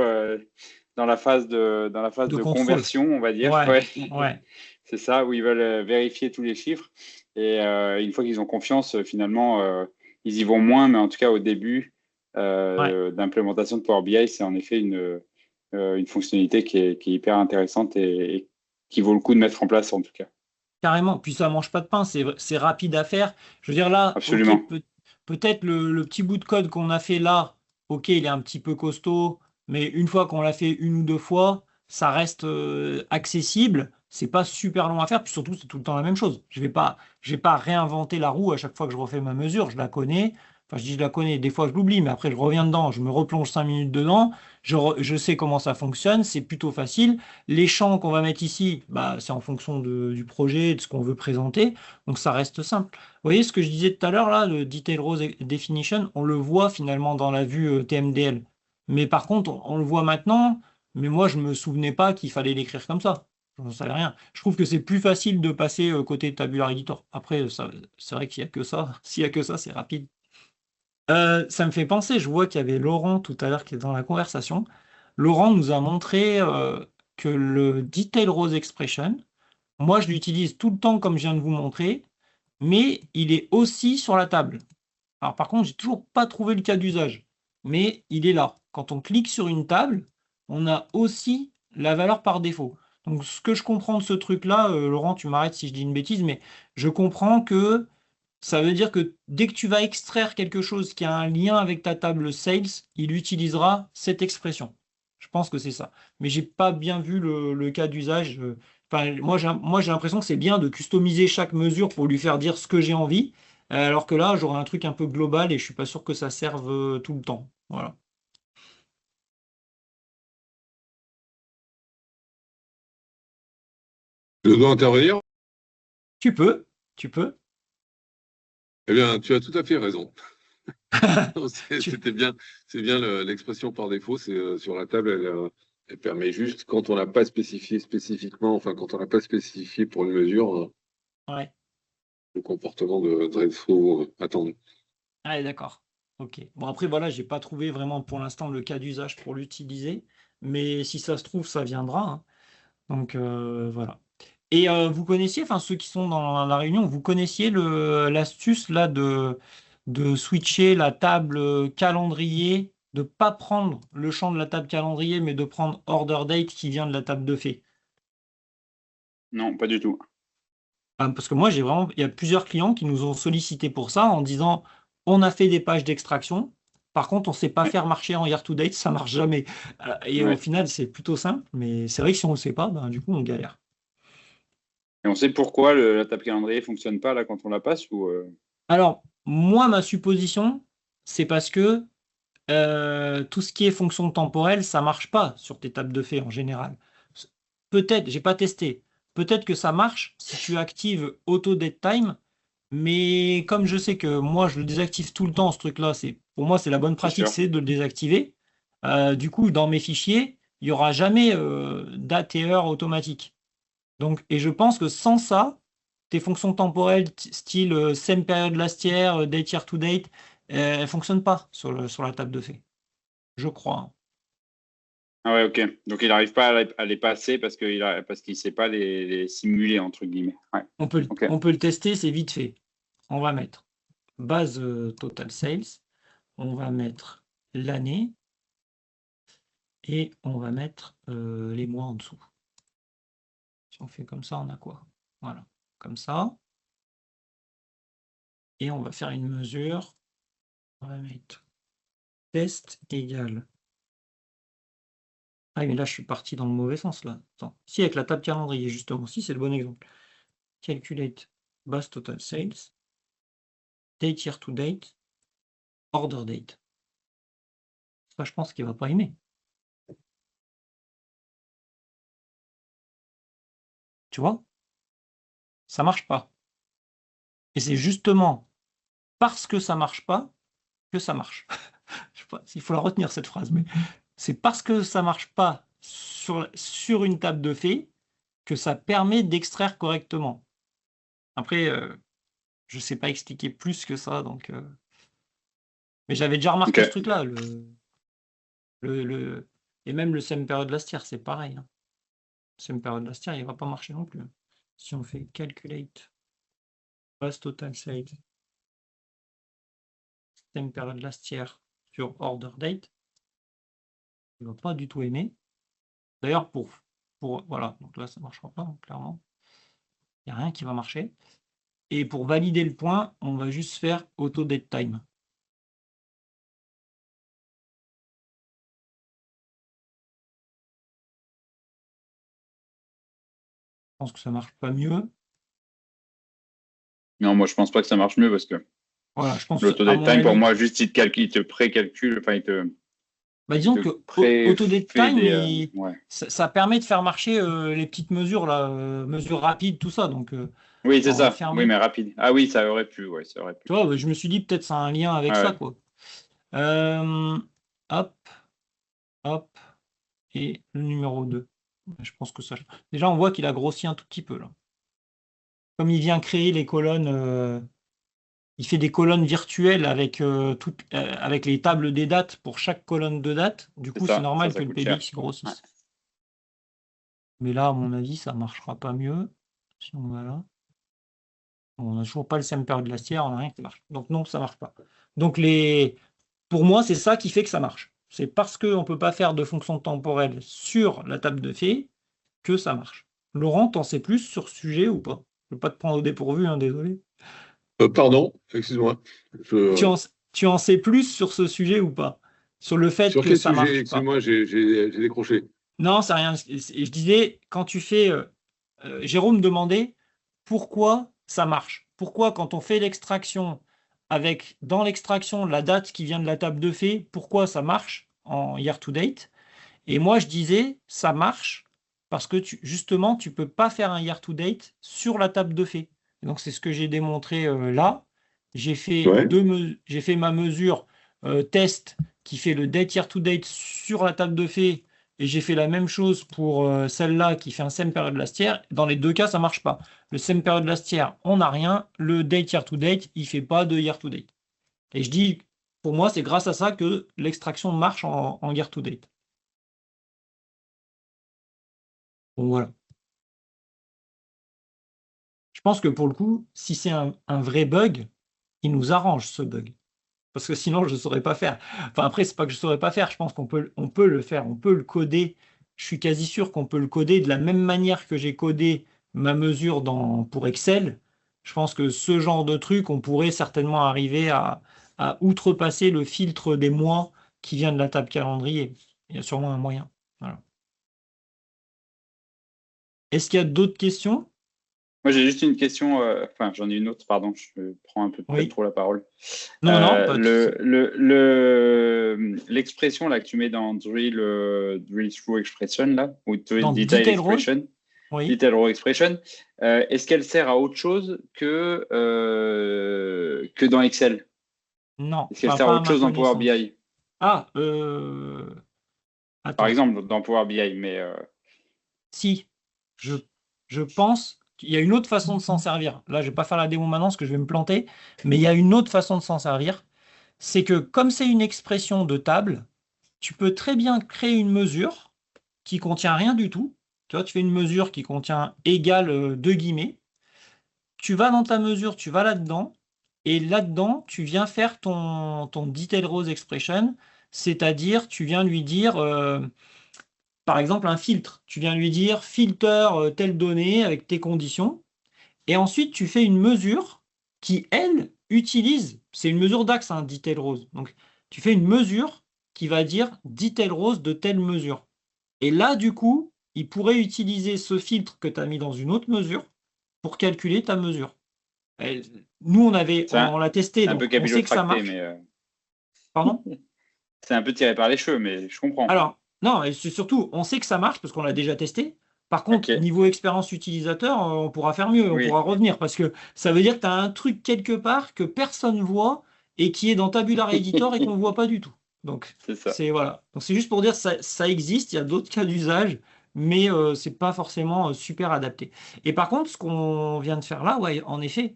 dans la phase de conversion, on va dire. Ouais. C'est ça, où ils veulent vérifier tous les chiffres. Et une fois qu'ils ont confiance, finalement, ils y vont moins. Mais en tout cas, au début d'implémentation de Power BI, c'est en effet une fonctionnalité qui est hyper intéressante et qui vaut le coup de mettre en place, en tout cas. Carrément. Puis ça mange pas de pain, c'est rapide à faire. Je veux dire là, Absolument. ok, peut-être le petit bout de code qu'on a fait là, ok, il est un petit peu costaud, mais une fois qu'on l'a fait une ou deux fois, ça reste accessible. C'est pas super long à faire, puis surtout c'est tout le temps la même chose. Je vais pas réinventer la roue à chaque fois que je refais ma mesure, je la connais. Enfin, je dis je la connais, des fois je l'oublie, mais après je reviens dedans, je me replonge 5 minutes dedans, je sais comment ça fonctionne, c'est plutôt facile. Les champs qu'on va mettre ici, bah, c'est en fonction du projet, de ce qu'on veut présenter, donc ça reste simple. Vous voyez ce que je disais tout à l'heure, là, le Detail Row Definition, on le voit finalement dans la vue TMDL. Mais par contre, on le voit maintenant, mais moi je ne me souvenais pas qu'il fallait l'écrire comme ça. Je n'en savais rien. Je trouve que c'est plus facile de passer côté Tabular Editor. Après, c'est vrai qu'il n'y a que ça. S'il n'y a que ça, c'est rapide. Ça me fait penser, je vois qu'il y avait Laurent tout à l'heure qui est dans la conversation. Laurent nous a montré que le Detail Rows Expression, moi je l'utilise tout le temps comme je viens de vous montrer, mais il est aussi sur la table. Alors par contre, j'ai toujours pas trouvé le cas d'usage, mais il est là. Quand on clique sur une table, on a aussi la valeur par défaut. Donc ce que je comprends de ce truc-là, Laurent, tu m'arrêtes si je dis une bêtise, mais je comprends que Ça veut dire que dès que tu vas extraire quelque chose qui a un lien avec ta table sales, il utilisera cette expression. Je pense que c'est ça. Mais j'ai pas bien vu le cas d'usage. Enfin, moi, j'ai l'impression que c'est bien de customiser chaque mesure pour lui faire dire ce que j'ai envie. Alors que là, j'aurais un truc un peu global et je suis pas sûr que ça serve tout le temps. Voilà. Je dois intervenir? Tu peux, tu peux. Eh bien, tu as tout à fait raison. Non, Tu- c'était bien, c'est bien l'expression par défaut. C'est sur la table, elle permet juste quand on n'a pas spécifié spécifiquement, enfin quand on n'a pas spécifié pour une mesure Ouais. le comportement de Dreadful attendu. Ah, d'accord. Ok. Bon, après, voilà, j'ai pas trouvé vraiment pour l'instant le cas d'usage pour l'utiliser, mais si ça se trouve, ça viendra, hein. Donc, voilà. Et vous connaissiez, enfin, ceux qui sont dans la réunion, vous connaissiez l'astuce là de switcher la table calendrier, de pas prendre le champ de la table calendrier, mais de prendre order date qui vient de la table de fait. Non, pas du tout. Parce que moi, il y a plusieurs clients qui nous ont sollicité pour ça en disant on a fait des pages d'extraction, par contre, on ne sait pas Ouais. faire marcher en year-to-date, ça marche jamais. Et Ouais. au final, c'est plutôt simple, mais c'est vrai que si on ne le sait pas, ben, du coup, on galère. Et on sait pourquoi la table calendrier fonctionne pas là quand on la passe ou Alors, moi, ma supposition, c'est parce que tout ce qui est fonction temporelle, ça marche pas sur tes tables de fait en général. Peut-être, j'ai pas testé, peut-être que ça marche si tu actives Auto Date Time, mais comme je sais que moi, je le désactive tout le temps, ce truc-là, pour moi, c'est la bonne pratique, sûr. c'est de le désactiver. Du coup, dans mes fichiers, il n'y aura jamais date et heure automatique. Donc, et je pense que sans ça, tes fonctions temporelles style same period last year, date year to date, elles ne fonctionnent pas sur la table de fait. Je crois, hein. Ah ouais, ok. Donc il n'arrive pas à les passer parce qu'il ne sait pas les simuler, entre guillemets. Ouais. On peut, Ok. on peut le tester, c'est vite fait. On va mettre base total sales, on va mettre l'année et on va mettre les mois en dessous. Si on fait comme ça, on a quoi? Voilà, comme ça. Et on va faire une mesure. On va mettre test égale. Ah, mais là, je suis parti dans le mauvais sens, là. Attends. Si, avec la table calendrier, justement. Si, c'est le bon exemple. Calculate base total sales, date year to date, order date. Ça, je pense qu'il ne va pas aimer. Tu vois? Ça marche pas. Et c'est justement parce que ça marche pas que ça marche. Je sais pas s'il faut la retenir, cette phrase, mais c'est parce que ça marche pas sur une table de fait que ça permet d'extraire correctement. Après, je sais pas expliquer plus que ça, donc mais j'avais déjà remarqué Ok. ce truc-là, et même le same period last year, c'est pareil, hein. Same period last year, il va pas marcher non plus, hein. Si on fait calculate base total sales, same period last year sur order date, il va pas du tout aimer. D'ailleurs, voilà, donc là, ça marchera pas, hein, clairement. Il n'y a rien qui va marcher. Et pour valider le point, on va juste faire auto date time. Je pense que ça marche pas mieux. Non, moi je pense pas que ça marche mieux parce que Voilà, je pense que, à l'autodate mon time pour avis, moi juste il te pré-calcule, enfin disons te que auto date fait time, des ouais. ça permet de faire marcher les petites mesures là, mesures rapides, tout ça. Donc, Oui, c'est on va ça. Oui, fermer. mais rapide. Ah oui, ça aurait pu, ouais, ça aurait pu. Tu vois, je me suis dit peut-être ça a un lien avec Ah ça, ouais. quoi. Hop, hop, et le numéro 2. Je pense que ça. Déjà, on voit qu'il a grossi un tout petit peu là. Comme il vient créer les colonnes, il fait des colonnes virtuelles avec, avec les tables des dates pour chaque colonne de date. Du coup, c'est normal ça que le coûte cher. PBX grossisse. Mais là, à mon avis, ça ne marchera pas mieux. Si on va là. On n'a toujours pas le same period last year, on n'a rien qui marche. Donc non, ça ne marche pas. Donc pour moi, c'est ça qui fait que ça marche. C'est parce qu'on ne peut pas faire de fonction temporelle sur la table de fait que ça marche. Laurent, t'en sais plus sur ce sujet ou pas? Je ne veux pas te prendre au dépourvu, hein, désolé. Pardon, excuse-moi. Tu en sais plus sur ce sujet ou pas? Sur le fait Sur que quel ça sujet? marche pas? Excuse-moi, j'ai décroché. Non, c'est rien. Je disais, quand tu fais... Jérôme demandait pourquoi ça marche. Pourquoi quand on fait l'extraction avec dans l'extraction la date qui vient de la table de fait, pourquoi ça marche en year to date? Et moi je disais ça marche parce que justement tu peux pas faire un year to date sur la table de fait. Et donc c'est ce que j'ai démontré là. J'ai fait Ouais. j'ai fait ma mesure test qui fait le date year to date sur la table de fait. Et j'ai fait la même chose pour celle-là qui fait un same period last year. Dans les deux cas, ça marche pas. Le same period last year, on n'a rien. Le date year to date, il fait pas de year to date. Et je dis, pour moi, c'est grâce à ça que l'extraction marche en year to date. Donc voilà. Je pense que pour le coup, si c'est un vrai bug, il nous arrange ce bug. Parce que sinon, je ne saurais pas faire. Enfin, après, c'est pas que je ne saurais pas faire. Je pense qu'on peut le faire. On peut le coder. Je suis quasi sûr qu'on peut le coder de la même manière que j'ai codé ma mesure pour Excel. Je pense que ce genre de truc, on pourrait certainement arriver à outrepasser le filtre des mois qui vient de la table calendrier. Il y a sûrement un moyen. Voilà. Est-ce qu'il y a d'autres questions? Moi, j'ai juste une question. Enfin, j'en ai une autre, pardon. Je prends un peu peut-être trop la parole. Non, pas de souci. L'expression là que tu mets dans drill through expression là, ou Dans detail expression, oui. detail row expression, est-ce qu'elle sert à autre chose que dans Excel? Non. Est-ce qu'elle sert à autre chose dans Power BI? Ah, par exemple, dans Power BI, mais si, je pense qu'il y a une autre façon de s'en servir. Là, je ne vais pas faire la démo maintenant parce que je vais me planter, mais il y a une autre façon de s'en servir. C'est que comme c'est une expression de table, tu peux très bien créer une mesure qui contient rien du tout. Tu vois, tu fais une mesure qui contient égal 2 guillemets. Tu vas dans ta mesure, tu vas là-dedans, et là-dedans, tu viens faire ton detail rows expression, c'est-à-dire tu viens lui dire... par exemple, un filtre. Tu viens lui dire filter telle donnée avec tes conditions. Et ensuite, tu fais une mesure qui, elle, utilise. C'est une mesure d'axe, hein, detail rows. Donc, tu fais une mesure qui va dire detail rows de telle mesure. Et là, du coup, il pourrait utiliser ce filtre que tu as mis dans une autre mesure pour calculer ta mesure. Et nous, on l'a testé, donc on sait que ça marche. Pardon? C'est un peu tiré par les cheveux, mais je comprends. Alors, non, et c'est surtout, on sait que ça marche parce qu'on l'a déjà testé. Par contre, niveau expérience utilisateur, on pourra faire mieux, on pourra revenir parce que ça veut dire que tu as un truc quelque part que personne ne voit et qui est dans Tabular Editor et qu'on ne voit pas du tout. Donc, c'est voilà. Donc, c'est juste pour dire que ça existe, il y a d'autres cas d'usage, mais ce n'est pas forcément super adapté. Et par contre, ce qu'on vient de faire là, ouais, en effet,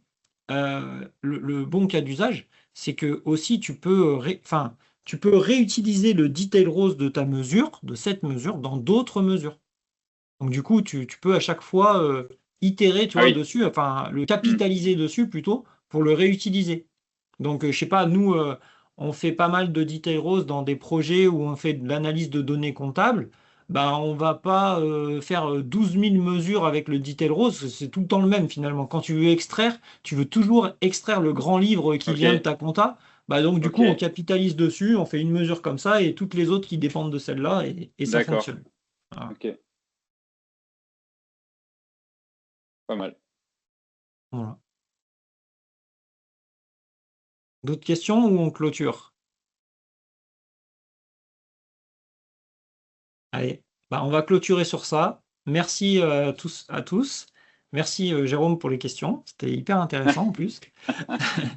le bon cas d'usage, c'est que aussi tu peux réutiliser le detail rows de ta mesure, de cette mesure, dans d'autres mesures. Donc du coup, tu peux à chaque fois itérer dessus, enfin le capitaliser dessus plutôt, pour le réutiliser. Donc je sais pas, nous, on fait pas mal de detail rows dans des projets où on fait de l'analyse de données comptables. Ben, on va pas faire 12 000 mesures avec le detail rows, c'est tout le temps le même finalement. Quand tu veux extraire, tu veux toujours extraire le grand livre qui vient de ta compta. Bah donc du coup, on capitalise dessus, on fait une mesure comme ça et toutes les autres qui dépendent de celle-là et ça fonctionne. Voilà. Ok. Pas mal. Voilà. D'autres questions ou on clôture? Allez, bah on va clôturer sur ça. Merci à tous. Merci Jérôme pour les questions. C'était hyper intéressant en plus.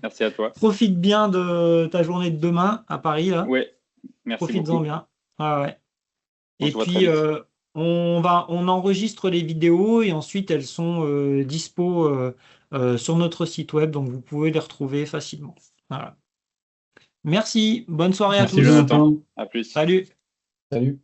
Merci à toi. Profite bien de ta journée de demain à Paris. Là. Oui, merci Profites-en beaucoup. bien. Ah, ouais. Et puis, on enregistre les vidéos et ensuite elles sont dispo sur notre site web, donc vous pouvez les retrouver facilement. Voilà. Merci, bonne soirée à tous. Jonathan. À plus. Salut. Salut.